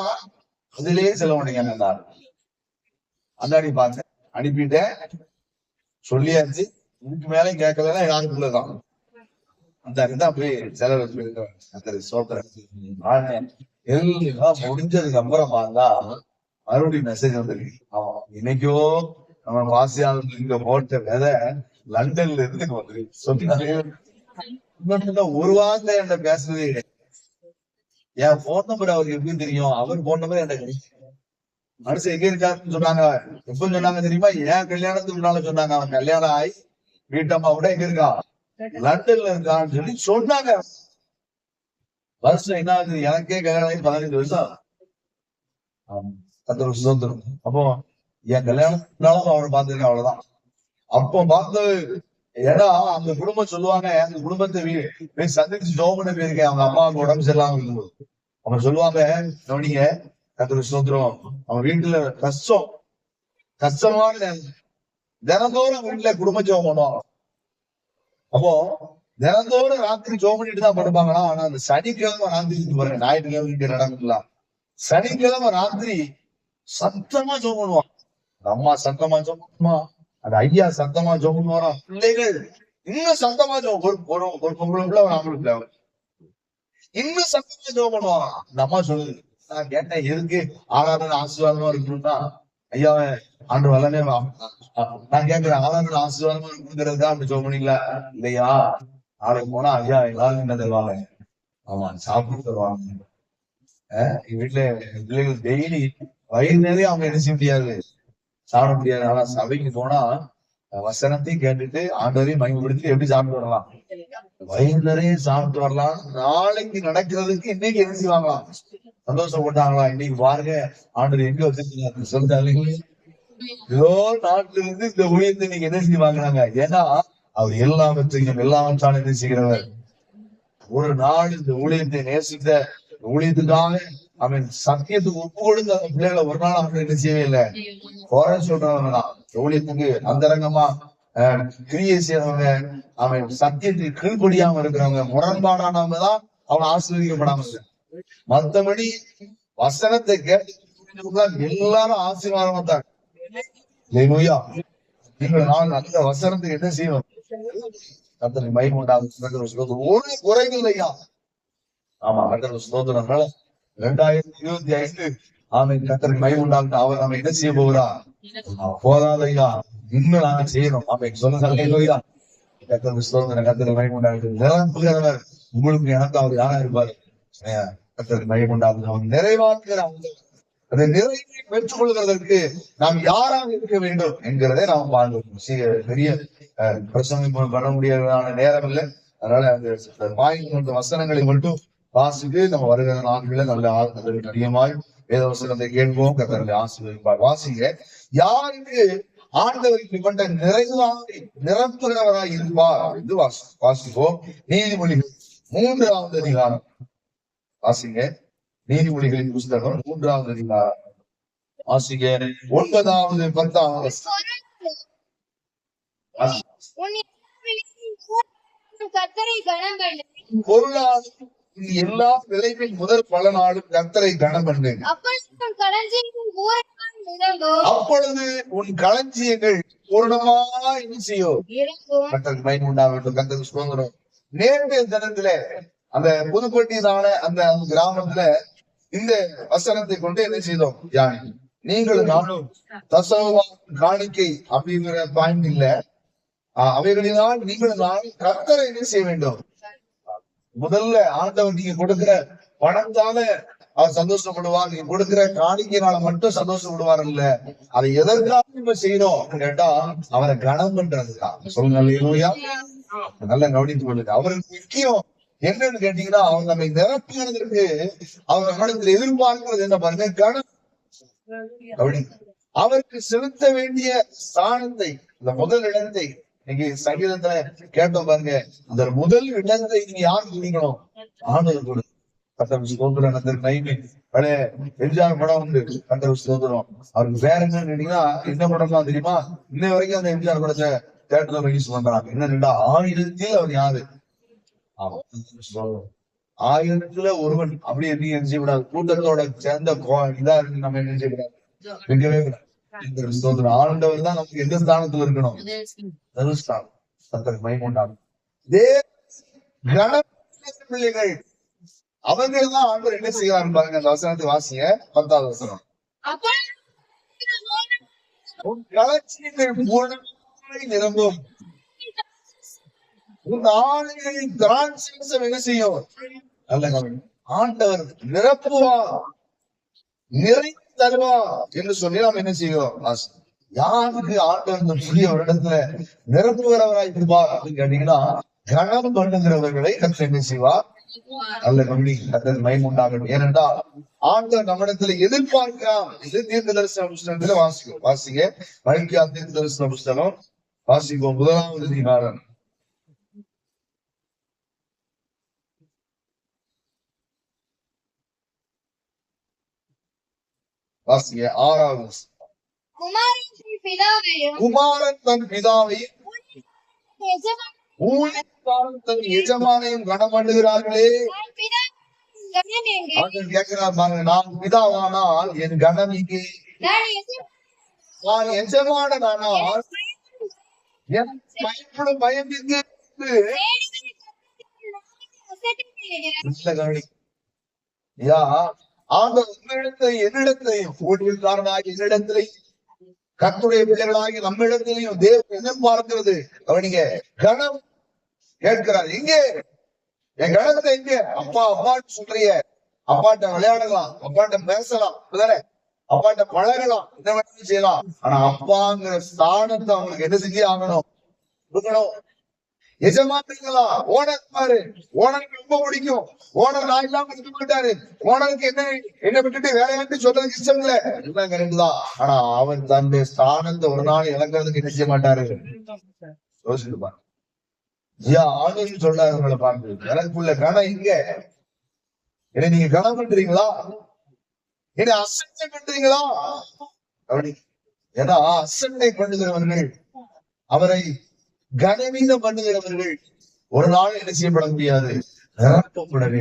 அதுலயே செலவழிங்க. அந்தாடி பார்த்தேன், அனுப்பிட்டேன், சொல்லியாச்சு. இதுக்கு மேலே கேட்கலன்னா யாருக்குள்ளதான் அந்த போய் செலவு போயிருக்கேன். சோத்திரம். எல்லாம் முடிஞ்சதுக்கு அப்புறம் பார்த்தா மறுபடியும் மெசேஜ் வந்துருக்கு. ஆமா, இன்னைக்கோ நம்ம வாசியாளர் இங்க போட்ட விதை லண்டன்ல இருந்து வந்துருக்கு. சொன்னாங்க ஒரு வார்த்தை என்ன பேசுறதே கிடையாது. என் போன் நம்பர் அவருக்கு எப்படி தெரியும்? அவர் போன் நம்பர் எனக்கு மனுஷன் எங்க இருக்காருன்னு சொன்னாங்க. எப்ப சொன்னாங்க தெரியுமா? ஏன் கல்யாணத்துக்கு முன்னால சொன்னாங்க. அவன் கல்யாணம் ஆகி வீட்டம்மா கூட எங்க இருக்கான்? லண்டன்ல இருக்கான்னு சொல்லி சொன்னாங்க. வருஷம் என்ன ஆகுது? எனக்கே கல்யாணம் ஆகி 15 வருஷம். சுதந்திரம். அப்போ என் கல்யாணத்தினாலும் அவரை பார்த்திருக்கேன், அவ்வளவுதான். அப்போ பார்த்து ஏன்னா அந்த குடும்பம் சொல்லுவாங்க, அந்த குடும்பத்தை சந்திச்சு ஜோமனை போயிருக்கேன். அவங்க அம்மாவுக்கு உடம்பு சரியில்லாம இருக்கும்போது அவங்க சொல்லுவாங்க, கவனிங்க கர்த்தருக்கு ஸ்தோத்திரம், அவன் வீட்டுல கஷ்டமான தினந்தோறும் வீட்டுல குடும்ப ஜோம் பண்ணுவாங்க. அப்போ தினந்தோறும் ராத்திரி ஜோம் பண்ணிட்டு தான் படுப்பாங்கன்னா, ஆனா அந்த சனிக்கிழமை ராத்திரி பாருங்க, ஞாயிற்றுக்கிழமை நடக்கலாம். சனிக்கிழமை ராத்திரி சத்தமா ஜோம் பண்ணுவான். அம்மா சத்தமா ஜோம் பண்ணுவா, அந்த ஐயா சத்தமா ஜோம் பண்ணுவாரா, பிள்ளைகள் இன்னும் சத்தமா ஜோம். ஒரு பொம்பளை பிள்ளை ஒரு ஆம்பளை பிள்ளை இன்னும் சத்தமா ஜோம் பண்ணுவான். அந்த அம்மா சொல்லுது, நான் கேட்டேன் எதுக்கு ஆராதனை ஆசீர்வாதமா இருக்கணும்னா, ஐயா ஆண்டு வரலனே. நான் கேட்கிறேன், ஆராதனை ஆசீர்வாதமா இருக்குங்கிறதுதான் அப்படி ஜோம் பண்ணீங்களா? இல்லையா, நாளைக்கு போனா ஐயா எல்லாரும் என்ன தருவாங்க? ஆமா, சாப்பிட்டு தருவாங்க. வீட்டுல பிள்ளைகள் டெய்லி வயிறு நிறைய அவங்க என்ன செய்ய முடியாது, சாப்பிட முடியாது. ஆனா சபைக்கு போனா வசனத்தையும் கேட்டுட்டு ஆண்டவரையும் மகிமைப்படுத்தி எப்படி சாப்பிட்டு வரலாம்? வயிறு நிறைய சாப்பிட்டு வரலாம். நாளைக்கு நடக்கிறதுக்கு இன்னைக்கு என்ன செய்வாங்களாம்? சந்தோஷப்பட்டாங்களா? இன்னைக்கு பாருங்க ஆண்டவர் எங்க வச்சிருக்காங்க சொல்றாங்க. ஏதோ நாட்டுல இருந்து இந்த ஊழியத்தை நீங்க என்ன செய்ய வாங்கினாங்க? ஏன்னா அவர் எல்லாவற்றையும் எல்லாவற்றாலும் என்ன செய்கிறவர். ஒரு நாள் இந்த ஊழியத்தை நேசித்த ஊழியத்துக்காக அவன் சத்தியத்துக்கு ஒப்பு கொடுத்து அந்த பிள்ளைகளை ஒரு நாள் அவன் என்ன செய்யவே இல்லை, குறை சொல்றவங்க ஊழியத்துக்கு அந்தரங்கமா கிரியை செய்யறவங்க, அவன் சத்தியத்துக்கு கீழ்படியாம இருக்கிறவங்க, முரண்பாடானவங்க தான் அவன் ஆசீர்வதிக்கப்படாம. மற்றபடி வசனத்தை கேட்டு எல்லாரும் ஆசீர்வாதமா தான். நீங்கள் நான் அந்த வசனத்துக்கு என்ன செய்யணும்? கர்த்தருக்கு மகிமை உண்டாகும். ஒரு குறைகள் இல்லையா? ஆமா, கர்த்தருக்கு ஸ்தோத்திரம். 2025 அவன் கர்த்தருக்கு மகிமை உண்டாகும். அவர் நம்ம என்ன செய்ய போகிறார்? போதாதையா, இன்னும் நாங்க செய்யணும். அவன் சொன்ன கர்த்தருக்கு ஸ்தோத்திரம். கர்த்தருக்கு மகிமை உண்டாகும். நிரப்புகிறவர் உங்களுக்கு எனக்கு அவர் யாரா இருப்பாரு? கர்த்தருக்கு மகிமை உண்டாகும். அவன் நிறைவாக்குகிற அந்த நிறைவை பெற்றுக் கொள்வதற்கு நாம் யாராக இருக்க வேண்டும் என்கிறதை நாம் பார்க்கணும். பெரிய பிரசங்கம் பண்ண முடியாத நேரம் இல்லை. அதனால அந்த வசனங்களை மட்டும் வாசித்து நம்ம வருகிற நாட்களில் நல்ல அதிகமாய் வேத வசனத்தை கேட்போம். கர்த்தரை ஆசீர்வதிப்பார். வாசிங்க. யாருக்கு ஆண்டவருக்கு கொண்ட நிறைவாக நிரப்புகிறவராய் இருப்பார் என்று வாசிப்போம். நீதிமொழிகள் 3வது அதிகாரம் வாசிங்க. நீதிமொழிகளின் புஸ்தகம் 3வது அதிகாரம் வாசிங்க. 9வது 10வது பொருளாதார எல்லா விளைவின் முதல் பலனாலும் கர்த்தரை கனம் பண்ணு. அப்பொழுது உன் களஞ்சியங்கள் பூரணமா என்ன செய்யும்? கர்த்தருக்கு மகிமை உண்டாகட்டும். கர்த்தருக்கு ஸ்தோத்திரம். நேற்றைய தினத்துல அந்த புதுப்பட்டியதான அந்த கிராமத்துல இந்த வசனத்தை கொண்டு என்ன செய்தோம்? நீங்களும் நானும் தசம காணிக்கை அப்படிங்கிற பாயிண்ட் இல்ல. அவைகளினால் நீங்களும் நானும் கர்த்தரை என்ன செய்ய வேண்டும்? முதல்ல ஆண்டவர் நீங்க கொடுக்கிற பணம் தானே அவர் சந்தோஷப்படுவார். நீங்க கொடுக்கிற காணிக்கையினால மட்டும் சந்தோஷப்படுவார் இல்ல. அதை எதற்காக நம்ம செய்யறோம் கேட்டா அவரை கனம் பண்றதுதான். சொல்லுங்க இல்லையா? நல்லா கவனித்துக் கொள்ளுங்க. அவருக்கு முக்கியம் என்னன்னு கேட்டீங்கன்னா அவங்க நம்மை நிரப்புகிறதுக்கு அவங்க நம்மிடத்தில் எதிர்பார்க்கிறது என்ன பாருங்க, கனம். அவருக்கு செலுத்த வேண்டிய ஸ்தானத்தை, இந்த முதல் இடத்தை இன்னைக்கு சங்கீதத்துல கேட்டோம் பாருங்க, அந்த முதல் இடத்தை நீங்க யாருக்கு கொடுக்கணும்? ஆண்டவர் கொடு. பழைய எம்ஜிஆர் படம் உண்டு, கண்டர் சுதந்திரம். அவருக்கு வேற என்னன்னு கேட்டீங்கன்னா என்ன படம் தான் தெரியுமா? இன்ன வரைக்கும் அந்த எம்ஜிஆர் படத்தை தியேட்டர்ல ரிலீஸ் பண்றாங்க. என்னன்னா 1000 அவர் யாரு? ஆயிரத்துல ஒருவன். அப்படி என்ன செய்யக்கூடாது? கூட்டத்தோட சேர்ந்த இதா இருக்கு நம்ம என்ன செய்யக்கூடாது? இருக்கவே கூடாது. ஆண்டவர் தான் நமக்கு எந்த ஸ்தானத்துல இருக்கணும்? பிள்ளைகள் அவர்கள் தான் ஆண்டவர் என்ன செய்யறாரு பாருங்க. அந்த வசனத்தை வாசிங்க, 10வது வசனம். நிரம்பும் என்ன செய்யும்? ஆண்டவர் நிரப்புவா, நிறை தருவா என்று சொல்லி நாம் என்ன செய்வோம்? யாருக்கு ஆண்டவர் இந்த புதிய வருடத்துல நிரப்புகிறவராய் இருப்பார் அப்படின்னு கேட்டீங்கன்னா கனம் பண்ணுகிறவர்களை கற்று என்ன செய்வார்? நல்ல கவனி, கர்த்தருக்கு மகிமை உண்டாகட்டும். ஏனென்றால் ஆண்டவர் நம்மிடத்துல எதிர்பார்க்கிறார். இது தீர்க்க தரிசன புஸ்தகத்துல வாசிங்க. மல்கியா தீர்க்க தரிசன புஸ்தகம் வாசிப்போம். 1வது அதிகாரம். வாசிங்க 6வது. குமாரன் தன் பிதாவையும் தன் எஜமானையும் கனம் பண்ணுகிறார்களே. கேட்கிறார் பாருங்க, நான் பிதாவானால் என் கனம் இங்கே, நான் எஜமானனானால் என் பயப்படும் பயம் இங்கு. என்னிடத்தையும் ஊழியக்காரனாகி என்னிடத்திலையும் கர்த்தருடைய பிள்ளைகளாகி நம்மிடத்திலையும் தேவன் எதிர்பார்க்கிறது. அவனிங்க கனம் கேட்கிறார். எங்கே என் கணத்தை? எங்க? அப்பா அப்பான்னு சொல்றிய, அப்பாட்ட விளையாடலாம், அப்பாட்ட பேசலாம், அப்பாட்ட பழகலாம், என்ன வேணாலும் செய்யலாம். ஆனா அப்பாங்கிற ஸ்தானத்தை அவங்களுக்கு என்ன செஞ்சே ஆகணும்? கொடுக்கணும். எஜமானீங்களா? ஓனர் பாரு, ஓனருக்கு ரொம்ப பிடிக்கும். ஓனர் நான் இல்லாம இருக்க மாட்டாரு. ஓனருக்கு என்ன விட்டுட்டு வேலையாட்டு சொல்றதுக்கு இஷ்டம் இல்ல, எல்லாம் கரெக்ட் தான். ஆனா அவன் தன்னுடைய ஸ்தானத்தை ஒரு நாள் இழக்கிறதுக்கு என்ன செய்ய மாட்டாரு? யோசிச்சுப்பாரு. ஆண்டவர் சொல்றாரு, உங்களை பார்த்து எனக்குள்ள கணம் இங்க, என்ன நீங்க கணம் பண்றீங்களா? என்ன அசட்டை பண்றீங்களா? அப்படி ஏன்னா அசட்டை பண்ணுகிறவர்கள், அவரை கனவீனம் பண்ணுகிறவர்கள் ஒரு நாள் என்ன செய்யப்பட முடியாது? நிரப்பப்படவே.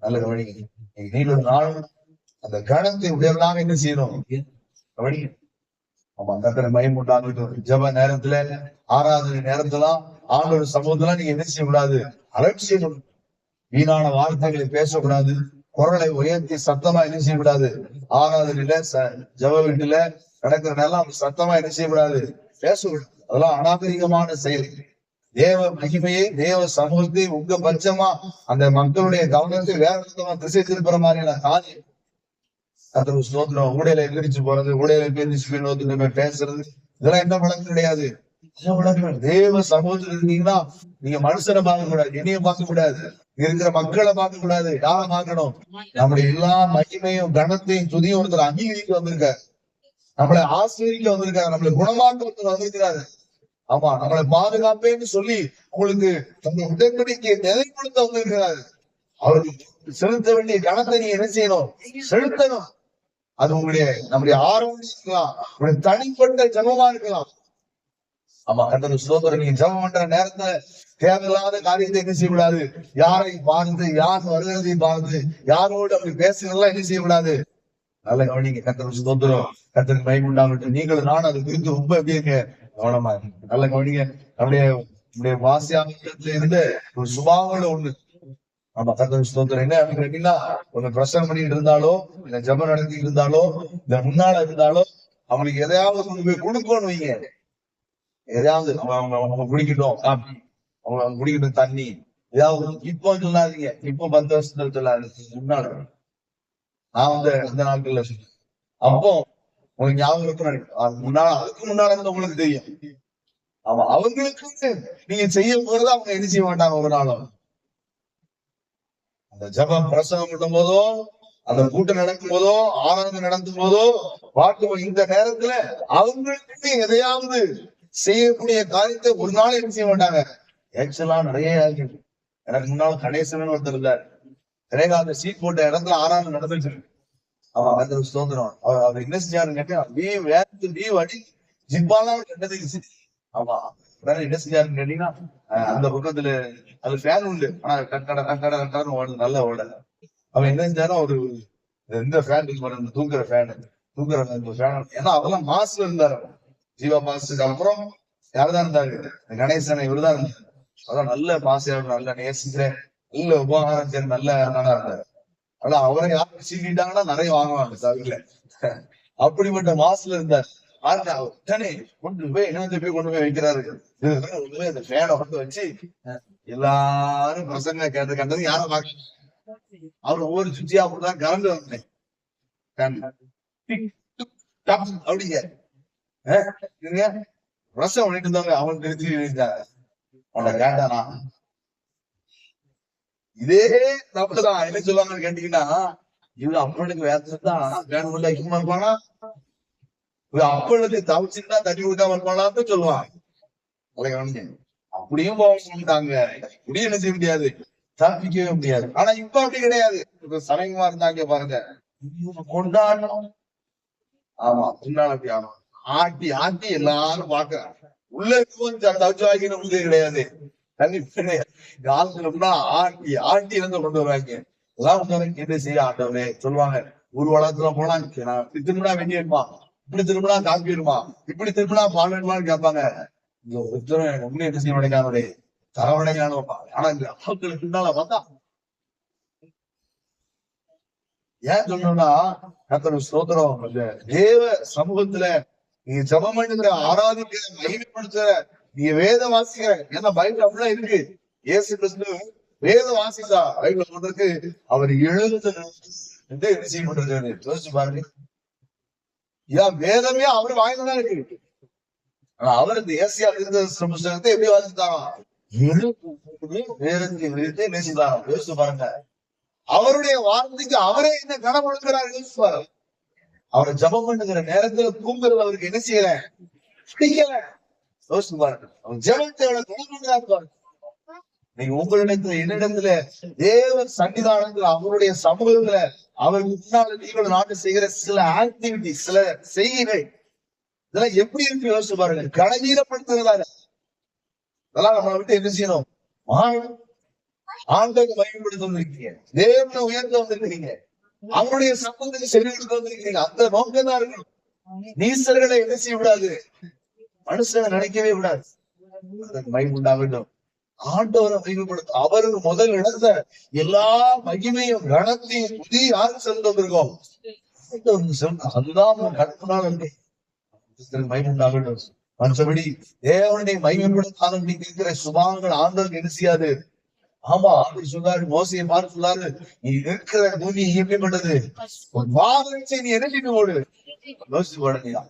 நல்ல கவனிங்க. நீங்களும் நாளும் அந்த கணத்தை உடையவர்களாக என்ன செய்யணும்? கவனிங்க. ஆமா, கர்த்தரை மகிமை உண்டாகட்டும். ஜெப நேரத்துல, ஆராதனை நேரத்துலாம், ஆண்டவர் சமூகத்துல நீங்க என்ன செய்யக்கூடாது? அலட்சியம், வீணான வார்த்தைகளை பேசக்கூடாது. குரலை உயர்த்தி சத்தமா என்ன செய்யக்கூடாது? ஆராதனையில ஜெப வீட்டுல நடக்கிற நேரம் சத்தமா என்ன செய்யக்கூடாது? பேசக்கூடாது. அதெல்லாம் அநாகரிகமான செயல். தேவ மகிமையை, தேவ சமூகத்தை உங்க பட்சமா அந்த மக்களுடைய கவனத்தை வேற விதமா திசை திருப்புற மாதிரியான காரியம். கர்த்தருக்கு ஸ்தோத்திரம். ஊடையில எந்திரிச்சு போறது, ஊடையில எந்திரிச்சு பேசுறது, இதெல்லாம் என்ன பழக்கம் கிடையாது. தேவ சமூகத்துல இருந்தீங்கன்னா நீங்க மனுஷனை பார்க்க கூடாது, என்னைய பார்க்க கூடாது, இருக்கிற மக்களை பார்க்க கூடாது. யாரை பார்க்கணும்? நம்முடைய எல்லா மகிமையும் கனத்தையும் துதியும் ஒருத்தர் அங்கீகரிக்க வந்திருக்காரு. நம்மளை ஆசிரியக்க வந்திருக்காரு, நம்மளை குணமாக்க ஒருத்தர் வந்திருக்கிறாரு. ஆமா, நம்மளை பாதுகாப்பேன்னு சொல்லி உங்களுக்கு நம்ம உடன்படிக்கையை நிலைப்படுத்த வந்திருக்கிறாரு. அவருக்கு செலுத்த வேண்டிய கணத்தை நீங்க என்ன செய்யணும்? செலுத்தணும். அது நம்முடைய ஆர்வம் இருக்கலாம், உங்களுடைய தனிப்பட்ட ஜபமா இருக்கலாம். ஆமா, கர்த்தருக்கு ஸ்தோத்திரம். நீங்க ஜபம் பண்ற நேரத்துல தேவையில்லாத காரியத்தை என்ன செய்யக்கூடாது? யாரை பார்த்து, யார் வருகிறதை பார்த்து, யாரோடு அப்படி பேசுறதெல்லாம் என்ன செய்யக்கூடாது? நல்ல கவனிங்க. கர்த்தருக்கு ஸ்தோத்திரம். கர்த்தருக்கு மகிமை உண்டாகட்டும். நீங்களும் நானும் அது குறித்து ரொம்ப எப்படி இருக்க கவனமா இருக்கு. நல்ல கவனிங்க. நம்முடைய வாசியாமத்துல இருந்த ஒரு சுபாவங்கள ஒண்ணு, ஆமா, கர்த்தருக்கு ஸ்தோத்திரம். என்ன அப்படின்னு கேட்டீங்கன்னா, ஒண்ணு பிரசங்கம் பண்ணிட்டு இருந்தாலோ, இல்ல ஜெபம் நடத்திட்டு இருந்தாலோ, இல்ல முன்னால இருந்தாலோ, அவங்களுக்கு எதையாவது கொண்டு போய் கொடுக்கணும்னு வைங்க. எதையாவது அவங்க குடிக்கட்டும் காப்பி, அவங்க குடிக்கட்டும் தண்ணி, ஏதாவது இப்போ சொல்லாதீங்க. இப்போ 10 வருஷத்துல சொல்லாதீங்க, முன்னால. நான் வந்து அந்த நாட்கள்ல சொன்னேன். அப்போ உங்களுக்கு ஞாபகம் இருக்கணும், முன்னால அதுக்கு முன்னால இருந்து உங்களுக்கு தெரியும். ஆமா, அவங்களுக்கு நீங்க செய்ய போறத அவங்க என்ன செய்ய மாட்டாங்க ஒரு நாளும். அந்த ஜபம் பிரசங்கம் பண்ணும் போதோ, அந்த கூட்டம் நடக்கும் போதோ, ஆனந்தம் நடக்கும் போதோ, பாட்டு இந்த நேரத்துல அவங்களுக்கு எதையாவது செய்யக்கூடிய காரியத்தை ஒரு நாள் என்ன செய்ய மாட்டாங்க. ஆக்சுவலா நிறைய எனக்கு முன்னாள் கணேசன் ஒருத்தர் இருந்தார். ரேகாந்த சீட் போட்ட இடத்துல ஆனந்தம் நடந்துச்சு. அவன் அந்த சுதந்திரம் அவர் என்ன செஞ்சாருன்னு கேட்டேன், லீவ் வேறு லீவ் அடி ஜிப்பாலாம் கண்டது. ஆமா, என்ன செஞ்சாருன்னு கேட்டீங்கன்னா, அந்த பக்கத்துல அது ஃபேன் உண்டு, ஆனா கட்டட ஓடுது, நல்ல ஓட. அவன் என்ன செஞ்சாலும் ஒரு இந்த ஃபேன் இருக்கு, தூக்குற ஃபேன், ஏன்னா அதெல்லாம் மாஸ்ல இருந்தாரு. ஜீவா மாசுக்கு அப்புறம் யாருதான் இருந்தாரு, கணேசன் இவருதான் இருந்தாரு. அதான் நல்ல மாசு, நல்ல நேசிக்கிறேன், நல்ல உபகாரம், நல்ல நல்லா இருந்தாரு. ஆனா அவரை யாரும் சீக்கிட்டாங்கன்னா நிறைய வாங்குவாங்க சாவில. அப்படிப்பட்ட மாசுல இருந்தார். கொண்டு போய் கொண்டு போய் வைக்கிறாரு. அந்த ஃபேனை கொண்டு வச்சு எல்லாரும் பிரசங்க கேட்டு கண்டது யாரும் பாக்க. அவர் ஒவ்வொரு சுற்றியா அப்படிதான் கரண்ட் வந்தேன் அப்படிங்க ரசம் பண்ணிட்டு இருந்தாங்க. அவன் தெரிஞ்சு அவனை கேட்டானா, இதே தப்புதான். என்ன சொல்லுவாங்கன்னு கேட்டீங்கன்னா, இவரு அப்பனுக்கு வேதான் வேணும் வைக்கமா இருப்பானா, அப்பனுக்கு தவிச்சுன்னா தண்ணி கொடுக்காம இருப்பானான்னு சொல்லுவான். அப்படியும் போட்டாங்க, இப்படியும் என்ன செய்ய முடியாது, தப்பிக்கவே முடியாது. ஆனா இப்ப அப்படி கிடையாது. இப்ப சமயமா இருந்தாங்க பாருங்க, கொண்டாடணும். ஆமா, கொண்டாட அப்படி ஆகும். ஆட்டி ஆட்டி எல்லாரும் பாக்குறாங்க. உள்ள தவிச்சு வாங்கினது கிடையாது. ஆட்டி ஆட்டி வந்து கொண்டு வருவாங்க. எல்லாம் என்ன செய்ய ஆண்டவரே சொல்லுவாங்க. ஊர்வலத்துல போனா இப்படி திரும்பினா வெண்ணி வேணுமா, இப்படி திரும்பினா காப்பி வேணுமா, இப்படி திரும்பினா பால் வேணுமான்னு கேட்பாங்க. ஒண்ணு என்ன செய்ய மாட்டேங்கானே, தரவடைக்கான வைப்பாங்க. ஆனா இந்த மக்களுக்கு பின்னால பார்த்தா ஏன் சொல்லணும்னா, கர்த்தருக்கு ஸ்தோத்திரம். தேவ சமூகத்துல நீங்க ஜெபம் பண்ணுகிற, ஆராதிக்கிற, மகிமைப்படுத்துற, நீங்க வேத வாசிக்கிற, ஏன்னா பைபிள் அப்படிதான் இருக்கு. இயேசு கிறிஸ்து வேத வாசித்தா பைபிள் சொல்றதுக்கு அவர் எழுந்து என்ன செய்யப்பட்டிருக்காரு யோசிச்சு பாருங்க. ஏன் வேதமே அவர் வாய்ந்ததான் இருக்கு. ஆனா அவர் இந்த ஏசியா புத்தகத்தை எப்படி வாசித்தாராம், வேதத்தை விழுத்து நேசித்தாராம். யோசிச்சு பாருங்க. அவருடைய வார்த்தைக்கு அவரே என்ன கனம் கொடுக்கிறார் யோசிச்சு பாருங்க. அவரை ஜபம் பண்ணுகிற நேரத்துல தூங்குறது அவருக்கு என்ன செய்யல, பிடிக்கல. யோசிச்சு பாருங்க. அவர் ஜபத்தை பாருங்க. நீங்க உங்களிடத்துல என்னிடத்துல தேவ சன்னிதானத்துல அவருடைய சமூகத்துல அவர் முன்னாள் நீங்கள் நாட்டு செய்கிற சில ஆக்டிவிட்டி, சில செய்கைகள், இதெல்லாம் எப்படி இருக்கு யோசிச்சு பாருங்க. கனவீரப்படுத்துறதாங்க. இதெல்லாம் நம்மளை விட்டு என்ன செய்யணும், ஆண்டவரை மகிமைப்படுத்த வந்திருக்கீங்க, தேவனை உயர்த்த வந்திருக்கீங்க, அவருடைய சம்பந்தத்தை செவிடுக்க வந்திருக்கீங்க. அந்த நோக்கம் தான் இருக்கணும். நீசர்களை என்ன செய்ய விடாது, மனுஷனை நினைக்கவே விடாது. மகிமை உண்டாகட்டும். ஆண்டவரை மகிமைப்படுத்த அவருக்கு முதல் இடத்த எல்லா மகிமையும் கனத்தையும் புதிய யாரு செலுத்த வந்திருக்கோம், அதுதான் கற்பனால் மகிமை உண்டாகட்டும். மற்றபடி தேவனை மகிமைப்படுத்தாத இருக்கிற சுபாவங்கள் ஆண்டவருக்கு என்ன செய்யாது. ஆமா, அப்படி சொல்லாரு. மோசையை பார்த்து சொல்லாரு, நீ இருக்கிற பூமி எப்படிப்பட்டது, நீ எதிர்த்து ஓடு. யோசிச்சு போடுங்க.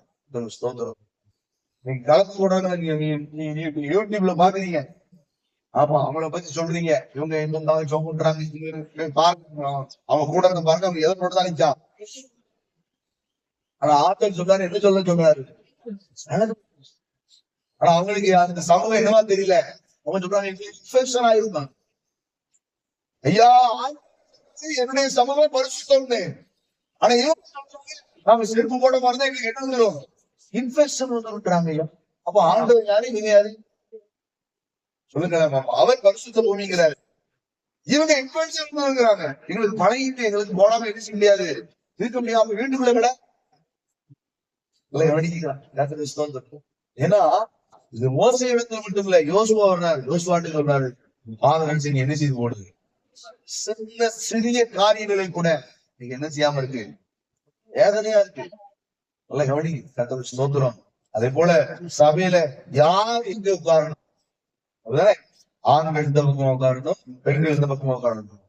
ஸ்தோத்திரம். நீங்க கலந்து போடுறாங்க, நீங்க யூடியூப்ல பாக்குறீங்க. ஆமா, அவங்கள பத்தி சொல்றீங்க, இவங்க என்ன ஜோம் பண்றாங்க பாருங்க. அவங்க கூட இருந்த பாருங்க, அவங்க எதை போட்டுதான் நிற்கான். ஆனா ஆட்கள் சொல்றாரு, என்ன சொல்ல சொன்னாரு. ஆனா அவங்களுக்கு அந்த சமூகம் என்னவா தெரியல. அவங்க சொல்றாங்க இன்ஃபெக்ஷன் ஆயிருந்தாங்க. ஐயா, என்னுடைய சமூகம் பரிசுத்தம்னு. ஆனா நாங்க செருப்பு போட மாதிரிதான் எங்களுக்கு என்ன வந்துடும், இன்ஃபெக்ஷன் வந்து விட்டுறாங்க. ஐயா, அப்ப ஆண்டவர் யாரு, நீங்க யாரு சொல்லுங்க. அவர் பரிசுத்த பூமிங்கிறாரு, இவங்க இன்ஃபெக்ஷன் இருக்கிறாங்க. எங்களுக்கு பழகிட்டு எங்களுக்கு போடாம என்ன செய்ய முடியாது, இருக்க முடியாம வீட்டுக்குள்ள விட. ஏன்னா இது மோசை இடத்துல மட்டும் இல்ல, யோசுவா வர்றாரு. யோசுவாட்டு சொல்றாரு, பாதம் என்ன செய்து போடுது, சின்ன சிறிய காரியங்களை கூட நீங்க என்ன செய்யாம இருக்கு, வேதனையா இருக்கு. நல்ல கவனி, கர்த்தருக்கு ஸ்தோத்திரம். அதே போல சபையில யார் எங்க உட்காரணும், ஆண்கள் இந்த பக்கம் உட்காரணும், பெண்கள் இந்த பக்கம் உட்காரணும்.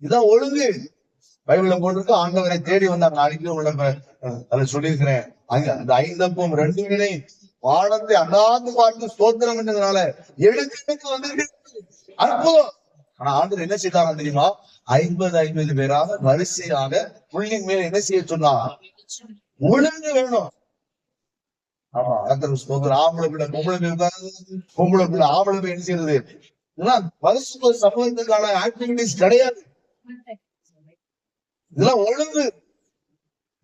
இதுதான் ஒழுங்கு. பைபிள்ல போட்டிருக்கு, ஆண்டவரை தேடி வந்தாங்க. அன்னைக்கு உள்ள அதை சொல்லியிருக்கிறேன். அங்க அந்த 5 2 வினை வானத்தை அண்ணாந்து பார்த்து ஸ்தோத்திரம் என்றதுனால எடுக்க வந்து அற்புதம். ஆனா ஆண்டவர் என்ன செய்தாரா தெரியுமா? 50 பேராக வரிசையாக புள்ளின் மேல என்ன செய்ய சொன்னா, ஒழுங்கு வேணும். ஆமா, ஆம்பளை பிள்ளை பொம்பளை பொம்பளை பிள்ளை ஆம்பளை பிள்ளை என்ன செய்யறது, இதெல்லாம் பரிசுத்த சமூகத்துக்கான ஆக்டிவிட்டிஸ் கிடையாது. இதெல்லாம் ஒழுங்கு.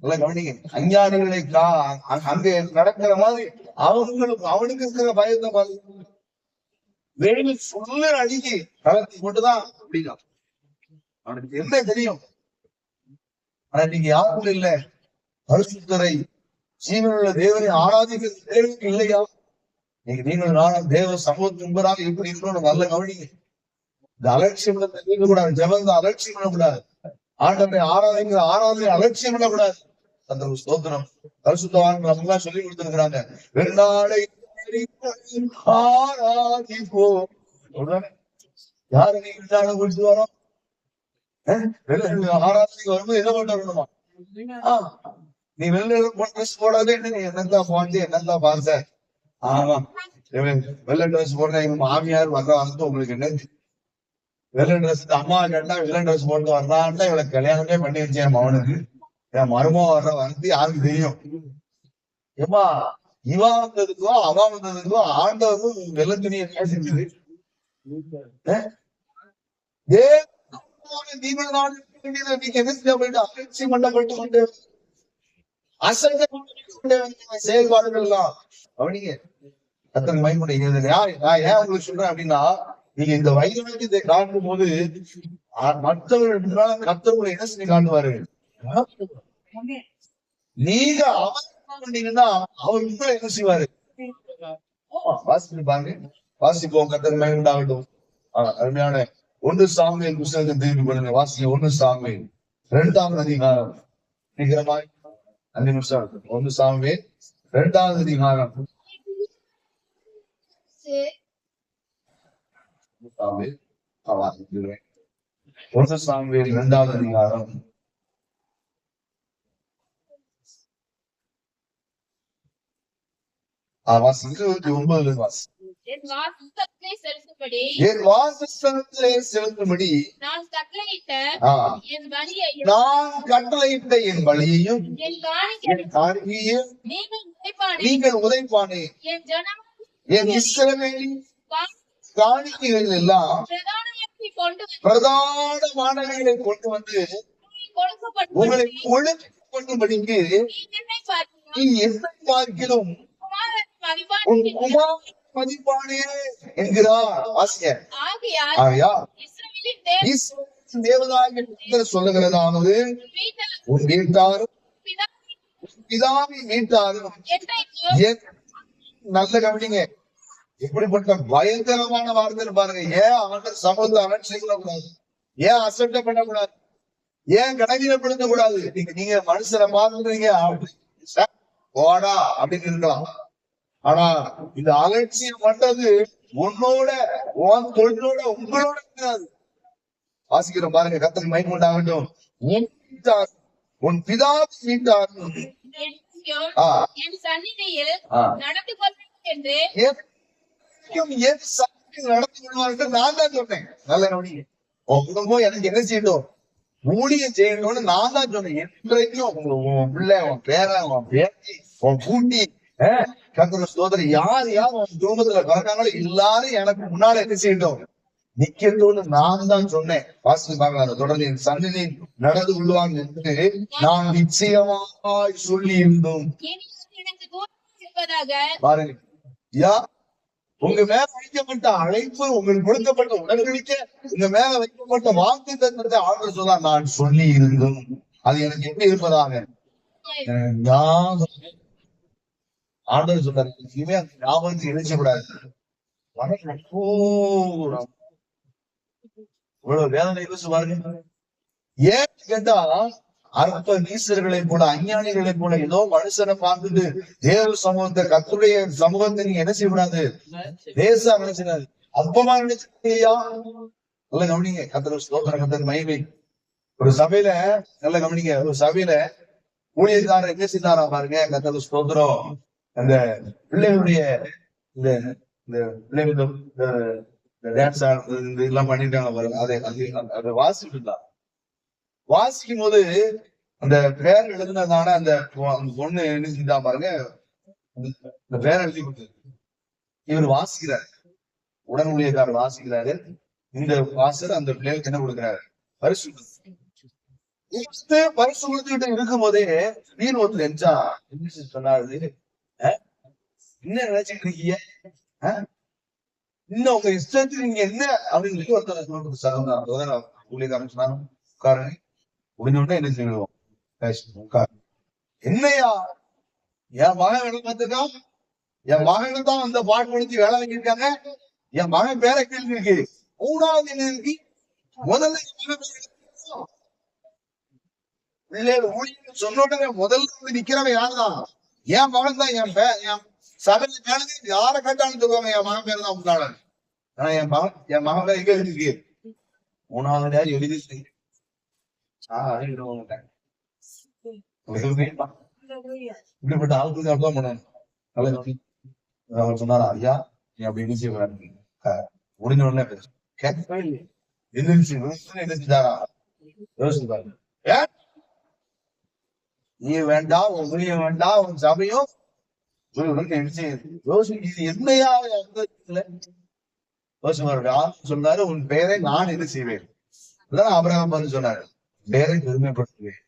நல்லா கவனிங்க. அஞ்ஞானிகளை அங்க நடக்கிற மாதிரி அவனுக்கு இருக்கிற பயத்தை பாரு. வெயில் சொல்ல அடிக்கி கலத்தி போட்டுதான் அப்படின்னா அவனுக்கு என்ன தெரியும். ஆனா நீங்க யாரும் இல்ல, பரிசுத்தரை ஜீவனுள்ள தேவனை ஆராதிக்கிறது தேவனுக்கு இல்லையா? நீங்கள் நானும் தேவ சமூகத்தின் முன்பதாக எப்படி இருக்கணும். நல்ல கவனிங்க. இந்த அலட்சியம் கூடாது. ஜபந்த அலட்சியம் பண்ணக்கூடாது. ஆண்டவரை ஆராதிக்கிற ஆராதனை அலட்சியம் பண்ணக்கூடாது. அந்த ஸ்தோத்திரம் பரிசுத்தவான்கள் நம்ம சொல்லி கொடுத்திருக்கிறாங்க. வெள்ளாடை ஆராதிப்போம். யாரு நீ வெள்ளாடை குடிச்சு வரோம்? ஆராதனைக்கு வரும்போது என்ன பண்ண வரணுமா? நீ வெள்ளை ட்ரெஸ் போடாதே, நீ என்னதான் போட்டு என்னதான் பார்த்த. ஆமா, வெள்ளை ட்ரெஸ் போடுற எங்க மாமியார் வர்ற வந்து உங்களுக்கு என்ன வெள்ளை ட்ரெஸ், அம்மா கேட்டா வெள்ளை ட்ரெஸ் போட்டு வர்றான்ட்டா இவளுக்கு கல்யாணமே பண்ணி வச்சேன் அவனுக்கு. என் மருமம் வர்ற வந்து யாருக்கு தெரியும்? ஏமா இவா வந்ததுக்கோ அவ வந்ததுக்கோ ஆண்டவரும் வெள்ளை துணியை பேசிட்டு செயல்பாடுகள் எல்லாம் அவனிங்க கத்தனை மயமுடைய. ஏன் உங்களுக்கு சொல்றேன் அப்படின்னா, நீங்க இந்த வயது இதை காட்டும் போது மற்றவர்கள் கத்தவங்களை என்ன செஞ்சு காட்டுவாரு. நீங்க பண்ணீங்கன்னா அவர் உங்களை என்ன செய்வாரு. வாசிப்பு பாருங்க, வாசிப்போம். கத்தனை மயம் உண்டாகட்டும். அருமையான 1 சாமுவேல் புத்தகத்தை திரும்பி பண்ணுங்க. வாசிங்க 1 சாமுவேல் 2ஆம் அதிகாரம். சீக்கிரமாய் 5 நிமிஷம். 1 சாமுவேல் 2ஆம் அதிகாரம். 1 சாமுவேல் 2ஆம் அதிகாரம். என் வாசஸ்தலத்திலே செலுத்தும்படி நான் கட்டளையிட்ட என் பலியையும் என் காணிக்கையையும் நீங்கள் உதைப்பானே. என் இஸ்ரவேலின் காணிக்கைகள் எல்லாம் பிரதானமானவைகளை கொண்டு வந்து உங்களை ஒழுங்குபடும்படிக்கு நீ என்னை பார்க்கிறோம் மதிப்பானே என்கிறார். தேவனாகிய சொல்லுகிறதாவது, உன் வீட்டாரும் பிதாவின் வீட்டாரும். நல்ல கவனிங்க, எப்படிப்பட்ட பயங்கரமான வார்த்தை பாருங்க. ஏன் அவன் சமூகத்தை அலட்சியம் பண்ணக்கூடாது? ஏன் அசட்டை பண்ணக்கூடாது? ஏன் கனவீனப்படுத்த கூடாது? நீங்க மனுஷனை பாக்குறீங்க போடா அப்படின்னு இருக்கலாம். ஆனா இந்த அலட்சியம் பண்றது உன்னோட தொழிலோட உங்களோட இருக்காது. வாசிக்கிற பாருங்க, கத்தனை மகிமை உண்டாகட்டும். உன் பிதாவின் வீட்டாரும் நடந்து கொள்வார்கள். நான் தான் சொன்னேன். நல்ல கவனிங்க. உன் குடும்பம் எனக்கு என்ன செய்யணும், ஊழியம் செய்யணும்னு நான் தான் சொன்னேன். என்றைக்கும் உன் பிள்ளை, உன் பேரன், உன் பேத்தி, உன் பூட்டி, கர்த்தருடைய ஸ்தோத்திரம், யார் உன் குடும்பத்துல பிறக்காங்களோ எல்லாரும் எனக்கு முன்னால என்ன செய்யட்டும், நிக்கணும்னு நான் தான் சொன்னேன். வாசித்து பார்க்கலாம். தொடர்ந்து என் சன்னதி நடந்து கொள்வாங்க என்று நான் நிச்சயமாய் சொல்லி இருந்தோம். பாருங்க, உங்க மேல வைக்கப்பட்ட அழைப்பு, உங்களுக்கு கொடுக்கப்பட்ட உடன்படிக்கை, உங்க மேல வைக்கப்பட்ட வாக்கு தத்துவத்தை ஆண்டவர் சொல்ல நான் சொல்லி இருந்தும் அது எனக்கு எப்படி இருப்பதாக ஆண்டவர் சொல்றாரு. இனிமே அந்த ஞாபகத்தை இணைச்சக்கூடாது. இவ்வளவு வேதனை பாருங்க. ஏன் கேட்டா அற்ப நீசர்களை போல அஞ்ஞானிகளை போல ஏதோ மனுஷனை பார்த்துட்டு தேவ சமூகத்தை கர்த்தருடைய சமூகத்தை நீங்க என்ன செய்யக்கூடாது, லேசா நினைச்சிடாது, அப்பமா நினைச்சியா. நல்ல கவனிங்க, கர்த்தர் ஸ்தோத்திரம், கர்த்தர் மகிமை. ஒரு சபையில நல்ல கவனிங்க, ஒரு சபையில ஊழியக்காரர் என்ன செய்தாரா பாருங்க, கர்த்தர் ஸ்தோத்திரம், அந்த பிள்ளைகளுடைய இந்த பிள்ளைகள் டான்ஸ் ஆடுறது இதெல்லாம் பண்ணிட்டாங்க பாருங்க. அதை வாசிட்டு இருந்தா, வாசிக்கும் போது அந்த பேர் எழுதுனதான அந்த பொண்ணு என்ன செஞ்சா பாருங்க, இந்த பேரை எழுதி கொடுத்தது. இவர் வாசிக்கிறாரு, உடன் ஊழியக்காரர் வாசிக்கிறாரு. இந்த வாசர் அந்த பிள்ளைகளுக்கு என்ன கொடுக்கிறாரு, பரிசு. பரிசு கொடுத்துக்கிட்டு இருக்கும் போதே வீண் ஒருத்தர் எஞ்சா என்ன சொன்னாரு, என்ன நினைச்சிட்டு இருக்கீங்க, இன்னும் உங்க இஷ்டத்துக்கு நீங்க என்ன அப்படின்னு சொல்லி ஒருத்தர் ஊழியக்காரன் சொன்னாரு, உட்காருங்க. முடிஞ்ச உடனே என்ன செய்வோம், என்னையா என் மகன் வேலை பார்த்துருக்கான், என் மகனு தான் அந்த பாட்டு முடிச்சு வேலை வாங்கியிருக்காங்க, என் மகன் பேரை கேள்வி இருக்கு, 3வது என்ன இருக்கு, முதல்ல பிள்ளைகள் சொன்ன உடனே முதல்ல நிக்கிறவன் யாருதான், என் மகன் தான். என் சபையில மேலே யாரை கேட்டாலும் சொல்லுவாங்க என் மகன் பேர் தான் முன்னாளன். ஆனா என் மகன் பேர் எங்க இருக்கு, 3வது யார் எழுதி இப்படிப்பட்ட ஆளுக்கு அர்த்தம் பண்ணணும். அவர் சொன்னாரா, ஐயா நீ அப்படி என்ன செய்வாரு, முடிஞ்ச உடனே கேட்கவே இல்லை, என்ன செஞ்சாரா யோசிச்சு பாருங்க. நீ வேண்டாம், உன் ஊழியம் வேண்டாம், உன் சபையும் யோசிச்சு என்னையா சொன்னாரு, உன் பெயரை நான் என்ன செய்வேன், ஆபிரகாம் சொன்னாரு, பேரை பெருமைப்படுத்துவேன்,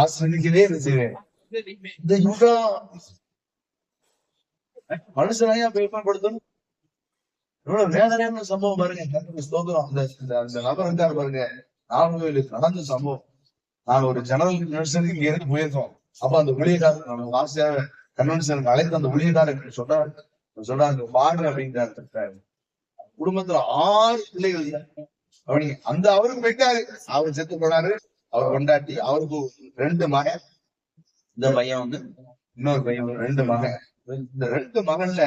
ஆசிரியர்களே என்ன செய்வேன். இந்த யூதா மனுஷனையா பெருமைப்படுத்தணும், எவ்வளவு வேதனையான சம்பவம் பாருங்க. ஸ்தோத்திரம். அந்த நபர் இருக்காரு பாருங்க, நாகர்கோவில் நடந்த சம்பவம். நாங்க ஒரு ஜெனரல் கன்வென்ஷனுக்கு இங்க இருந்து போயிருக்கோம். அப்ப அந்த ஊழியக்காரர் ஆசையாக கன்வென்ஷனுக்கு அழைத்து அந்த ஊழியக்காரர் சொல்றாரு பாடு அப்படின்றாரு. குடும்பத்துல 6 பிள்ளைகள் அப்படி அந்த அவருக்கு போயிட்டாரு, அவர் செத்து போனாரு, அவர் கொண்டாட்டி, அவருக்கு 2 மகன், இந்த பையன் வந்து இன்னொரு பையன், 2 மகன். இந்த 2 மகன்ல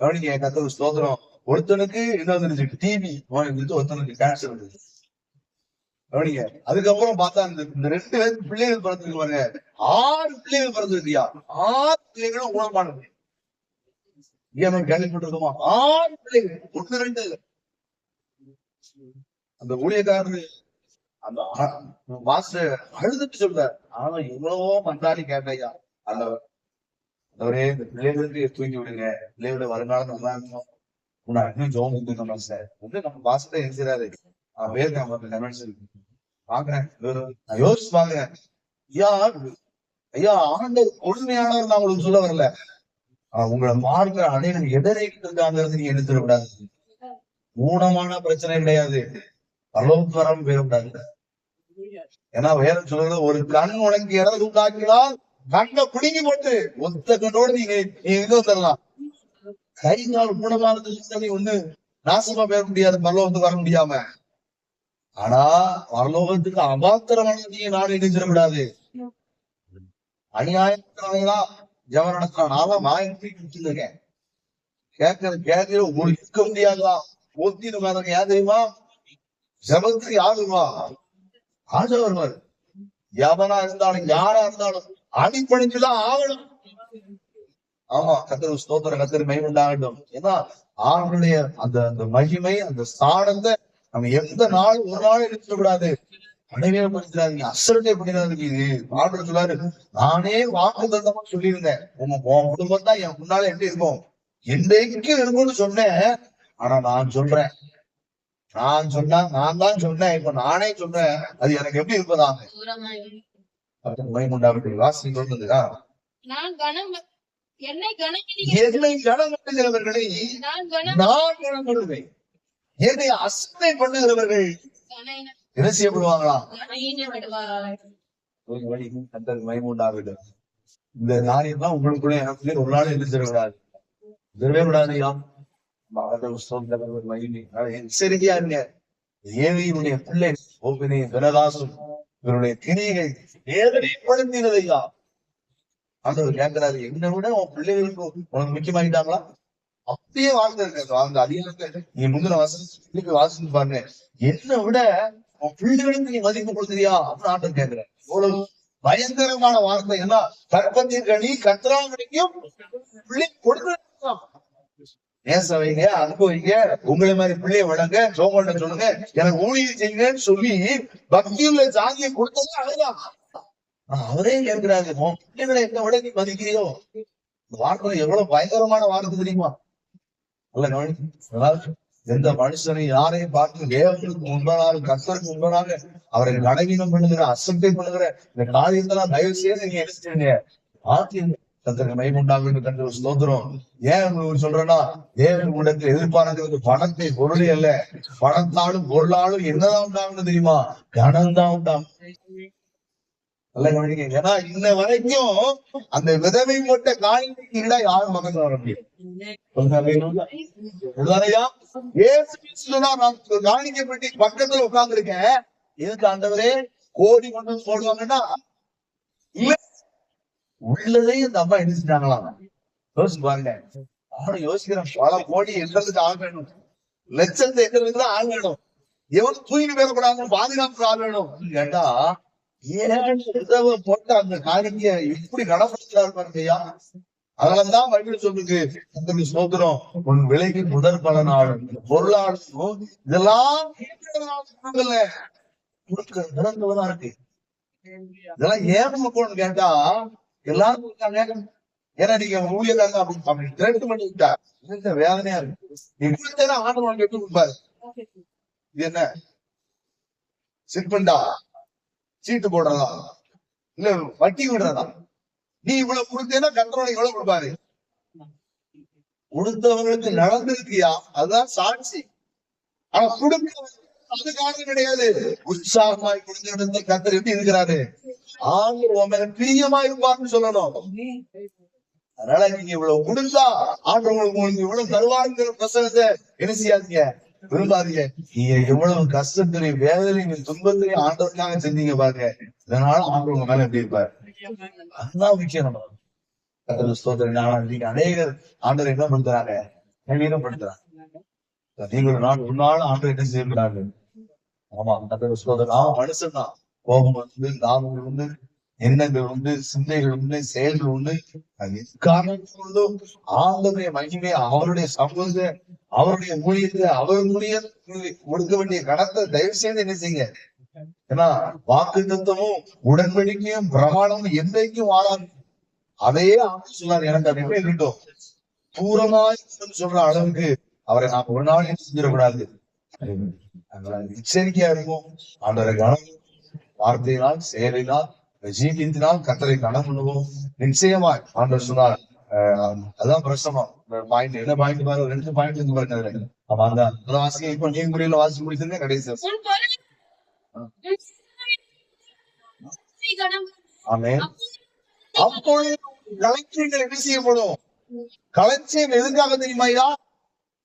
கவனிங்க, கர்த்தருக்கு ஸ்தோத்திரம், ஒருத்தனுக்கு இன்னொரு டிவி ஒருத்தனுக்கு கேன்சர் இருந்தது. கவனிங்க, அதுக்கப்புறம் பார்த்தா இந்த 2 பிள்ளைகள் பிறந்திருக்கு பாருங்க, 6 பிள்ளைகள் பிறந்திருக்கியா, 6 பிள்ளைகளும் குணமானது. கேள்விப்பட்டிருக்கோமா, 6 பிள்ளைகள், 1 2. அந்த ஊழியக்காரரு அந்த மாஸ்டர் அழுதுட்டு சொல்றாரு, ஆனா எவ்வளவோ மன்றாடி கேட்டையா, அவரே இந்த பிள்ளைகளுக்கு தூக்கி விடுங்க, பிள்ளைகளோட வருங்காலம் நல்லா இருக்கும், இன்னும் ஜோம் வந்து சார் வந்து நம்ம மாஸ்டர் எழுதுறாரு. வேறு கன்வென்ஷன் பாக்குறேன், நான் யோசிச்சு பாக்குறேன், ஐயா ஆண்டவர் கொடுமையானவர் நான் உங்களுக்கு சொல்ல வரல, உங்களை பார்க்கிற அனைவரும் எதிரைட்டு இருக்காங்கிறது நீங்க எடுத்துடக்கூடாது. ஊனமான பிரச்சனை கிடையாது, பரலோகத்துக்கு வராம போயிடக்கூடாது. ஏன்னா வேற சொல்றது, ஒரு கண் உனக்கு இடம் உண்டாக்கினால் கண்ணை பிடிங்கி போட்டு ஒத்த கண்ணோடு நீங்க எங்க வந்துடலாம். கை நாள் ஊனமானது ஒண்ணு நாசமா போயிட முடியாது, பரலோகத்துக்கு வர முடியாம. ஆனா பரலோகத்துக்கு அபாத்திரமானதையும் நாடு இணைஞ்சிடக்கூடாது. அநியாயத்தினாலதான் ஜெபம் நடத்துறான். நான்லாம் மாயிருக்கேன், கேட்கறது உங்களுக்கு இருக்க முடியாதுதான். ஒத்திருவாங்க யார் தெரியுமா, ஜபத்துக்கு யாருமா ஆஜா வருவாரு. எவனா இருந்தாலும் யாரா இருந்தாலும் அடிப்படைஞ்சுதான் ஆகணும். ஆமா, கர்த்தர் ஸ்தோத்திரம், கர்த்தர் மகிமை உண்டாகட்டும். ஏன்னா அவனுடைய அந்த மகிமை, அந்த ஸ்தானத்தை நம்ம எந்த நாள் ஒரு நாள் எடுத்துக்கூடாது, அனைவரப்படுத்திடாதீங்க, அசரட்டை பண்ணிடாதீங்க. ஆண்டவர் சொல்லாரு, நானே வாக்குத்தத்தமா சொல்லியிருந்தேன், உன் குடும்பம் தான் என் முன்னால எப்படி இருக்கும், என்றைக்கும் இருக்கும்னு சொன்னேன். ஆனா நான் சொல்றேன், நான் தான் சொன்னேன், இப்ப நானே சொல்றேன், அது எனக்கு எப்படி இருப்பதாங்க. வாசி சொல்றதுக்கா, என்னை கனம் பண்ணுகிறவர்களை நான் கனம் பண்ணுவேன், என்னை அசட்டை பண்ணுகிறவர்கள் என்ன செய்யப்படுவாங்களா, மயமுண்டாவிடும். இந்த காரியம்லாம் உங்களுக்குள்ள எனக்குள்ளே ஒரு நாள் எழுதிடக்கூடாது, விடவே விடாதையா. சரியா இருங்க, ஏவியினுடைய பிள்ளை ஓபினி வினதாசும் இவருடைய கிணிகை வேதனைப்படுத்தினதையா ஆண்டவர் கேட்கிறாரு, என்னை விட உன் பிள்ளைகளுக்கு உனக்கு முக்கியமாயிட்டாங்களா? அப்படியே வாழ்ந்து இருக்க அந்த அதிகாரத்தை நீ முந்தின வசதி வாசிச்சு பாருங்க. என்னை விட உன் பிள்ளைகளுக்கு நீ மதிப்பு கொடுக்குறியா அப்படின்னு ஆண்டவர் கேட்கிறேன். இவ்வளவு பயங்கரமான வார்த்தை. ஏன்னா கற்பத்தின் கனி கர்த்தரால் கிடைக்கும், பிள்ளை கொடுத்து நேச வைங்க, அன்பு வைங்க, உங்களை மாதிரி பிள்ளைய விடங்க, சோமண்ட சொல்லுங்க, எனக்கு ஊழியர் செய்யுங்கன்னு சொல்லி பக்தியுள்ள ஜாதியை கொடுத்தது அதுதான். அவரே கேட்கிறாரு, உன் பிள்ளைகளை எந்த விட நீ மதிக்கிறியோ? வார்த்தை எவ்வளவு பயங்கரமான வார்த்தை தெரியுமா? எந்த மனுஷனை யாரையும் பார்த்து தேவனுக்கு முன்பதாக கர்த்தருக்கு முன்பதாக அவரை கடவீனம் பண்ணுகிற அசட்டை பண்ணுகிற இந்த காரியத்தெல்லாம் தயவு செய்து நீங்க எடுத்துட்டீங்க. கர்த்தருக்கு மைமுண்டாக கண்டு ஸ்தோத்திரம். ஏன் சொல்றேன்னா, தேவன் உடனே எதிர்பார்க்கிறது பணத்தை பொருளே அல்ல. பணத்தாலும் பொருளாலும் என்னதான் உண்டாகுன்னு தெரியுமா? கனம் தான் உண்டாகும். ஏன்னா இன்ன வரைக்கும் அந்த விதவை போட்ட காரியத்துக்கு ஈடா யாரும் மகன் வர முடியும். நான் காணிக்கப்பட்டு பக்கத்துல உட்கார்ந்து இருக்கேன். எதுக்கு ஆண்டவரே கோடி கொண்டு போடுவாங்கன்னா உள்ளதே இந்த அம்மா எழுதிட்டாங்களாம். யோசிச்சு பாருங்க. அவனும் யோசிக்கிறேன், பல கோடி எங்களுக்கு ஆள் வேணும், லட்சத்தை எங்களுக்கு தான் ஆள் வேணும், எவன் தூய்மை பெறக்கூடாது, பாதுகாப்பு ஆள் வேணும் கேட்டா போட்ட அந்த காரியத்தை எப்படி கடப்படுத்துறாரு பாருங்கய்யா. அதனாலதான் பைபிள் சொல்லுக்கு சோதரம் உன் விலைக்கு முதல் பலனாலும் பொருளாலும் இதெல்லாம் நிறந்தவதான் இருக்கு. இதெல்லாம் ஏன் போகணும்னு கேட்டா எல்லாரும் இருக்காங்க. ஏன்னா நீங்க ஊழியக்காரங்க அப்படி திரட்டு பண்ணி விட்டா வேதனையா இருக்கு. இப்படி ஆண்டவன் கேட்டு கொடுப்பாரு. இது என்ன சிற்பண்டா, சீட்டு போடுறதா, இல்ல வட்டி விடுறதா? நீ இவ்வளவு கொடுத்தேன்னா கண்ட்ரோல் எவ்வளவு கொடுப்பாரு? கொடுத்தவங்களுக்கு நடந்திருக்கியா? அதுதான் சாட்சி. ஆனா கொடுக்க அது காரணம் கிடையாது. உற்சாகமாய் கொடுத்த கர்த்தர் எப்படி இருக்கிறாரு? ஆண்டவர் பிரியமா இருப்பார்னு சொல்லணும். அதனால நீங்க இவ்வளவு கொடுத்தா ஆண்டவர் உங்களுக்கு இவ்வளவு தருவாருங்கிற பிரசனத்தை என்ன செய்யாதீங்க, விரும்பாதீங்க. நீங்க எவ்வளவு கஷ்டத்திலையும் வேதனையும் துன்பத்திலையும் ஆண்டவருக்காக செஞ்சீங்க பாருங்க, இதனால ஆண்டவர் உங்க மேல எப்படி இருப்பாரு? அதுதான் முக்கியம். நீங்க அநேகர் ஆண்டவர் என்ன படுத்துறாங்க, நவீனப்படுத்துறாங்க. நீங்களும் ஒரு நாள் ஆண்டவர் என்ன செய்யக்கூடாது. ஆமா, மனுஷன் தான். கோபம் வந்து, நாமங்கள் வந்து, எண்ணங்கள் உண்டு, சிந்தைகள் உண்டு, செயல்கள் உண்டு. அது காரணம் ஆண்டவருடைய மகிமை, அவருடைய சமூகத்தை, அவருடைய ஊழியத்தை, அவருடைய கொடுக்க வேண்டிய கடத்தை தயவு செய்து என்ன செய்யுங்க. ஏன்னா வாக்கு தத்துவமும் உடன்படிக்கையும் பிரமாணமும் என்றைக்கும் வாழாது. அதையே ஆண்டு சொன்னார், எனக்கு அது எப்படி இருக்கட்டும் பூரமாய் சொல்ற அளவுக்கு அவரை நாம் ஒரு நாள் செஞ்சிடக்கூடாது. எச்சரிக்கையா இருக்கும். ஆண்டவரை கனம் வார்த்தையினால் செயலினால் ஜீவித்தினால் கர்த்தரை கனம் பண்ணுவோம். நிச்சயமா ஆண்டவர் சொன்னார். அதான் பிரசனம் பாயிண்ட். என்ன பாயிண்ட் பாரு, 2 பாயிண்ட் இருந்து பாருங்க. ஆமா, அந்த வாசிக்க இப்ப நீங்க முறையில வாசிச்சு முடிச்சிருங்க. கடைசி அப்பொழுது களஞ்சியங்கள் என்ன செய்யப்படும்? களஞ்சியம் எதுக்காக தெரியுமாயா?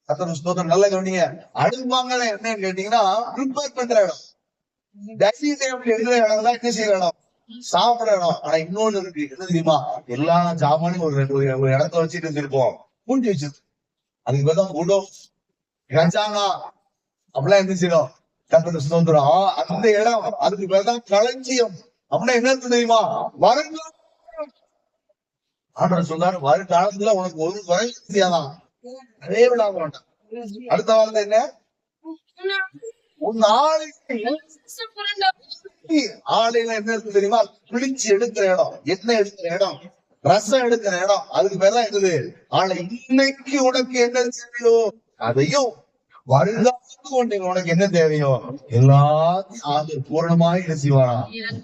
கர்த்தர் நல்ல கவனிங்க. அடுப்பாங்க என்னன்னு கேட்டீங்கன்னா ப்ரிப்பேர் பண்ற இடம், டைனிங் டேபிள் இருக்கிற இடம் தான் என்ன செய்யற இடம், சாப்பிடுற இடம். ஆனா இன்னொன்னு இருக்கு, என்ன தெரியுமா? எல்லா ஜாமானையும் ஒரு இடத்த வச்சுட்டு இருந்திருப்போம், பூண்டி வச்சிருக்கு. அதுக்கு பேர்தான் கூடம் கஞ்சாங்கா அப்படிலாம் என்ன செய்யணும்? கர்த்தர் சுதந்திரம். அந்த இடம், அதுக்கு பேர்தான் களஞ்சியம். அப்படின்னா என்ன தெரியுமா? வருங்காலம். ஆண்டவர் சொன்னாரு, வருங்காலத்துல உனக்கு ஒரு குறை செய்யாதான், அதே விடாம வேண்டாம். அடுத்த வார்த்தை என்ன? ஆலையில என்ன இருக்கு தெரியுமா? பிடிச்சு எடுக்கிற இடம், எண்ணெய் எடுக்கிற இடம், ரசம் எடுக்கிற இடம், அதுக்கு பேர்தான் என்னது? ஆலை. இன்னைக்கு உனக்கு என்ன தேவையோ அதையும், வருங்காலத்துக்கு உனக்கு என்ன தேவையோ எல்லாத்தையும் ஆண்டு பூரணமாய் என்ன செய்வாரா?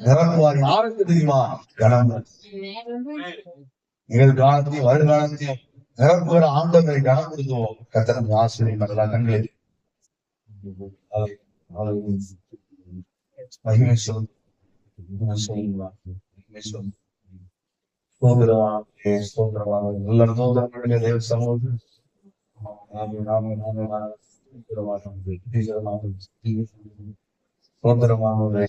நிரப்புவார். யாருக்கு தெரியுமா? கணவன். நிகழ்காலத்தையும் வருங்காலத்தையும் நிரப்புகிற ஆண்டவரை கனப்படுத்துவோம். கர்த்தர் ஆசிரியர் நல்லா கண்களில் மகிமை சொல். தேவ சமூகம் சோதரமானவரே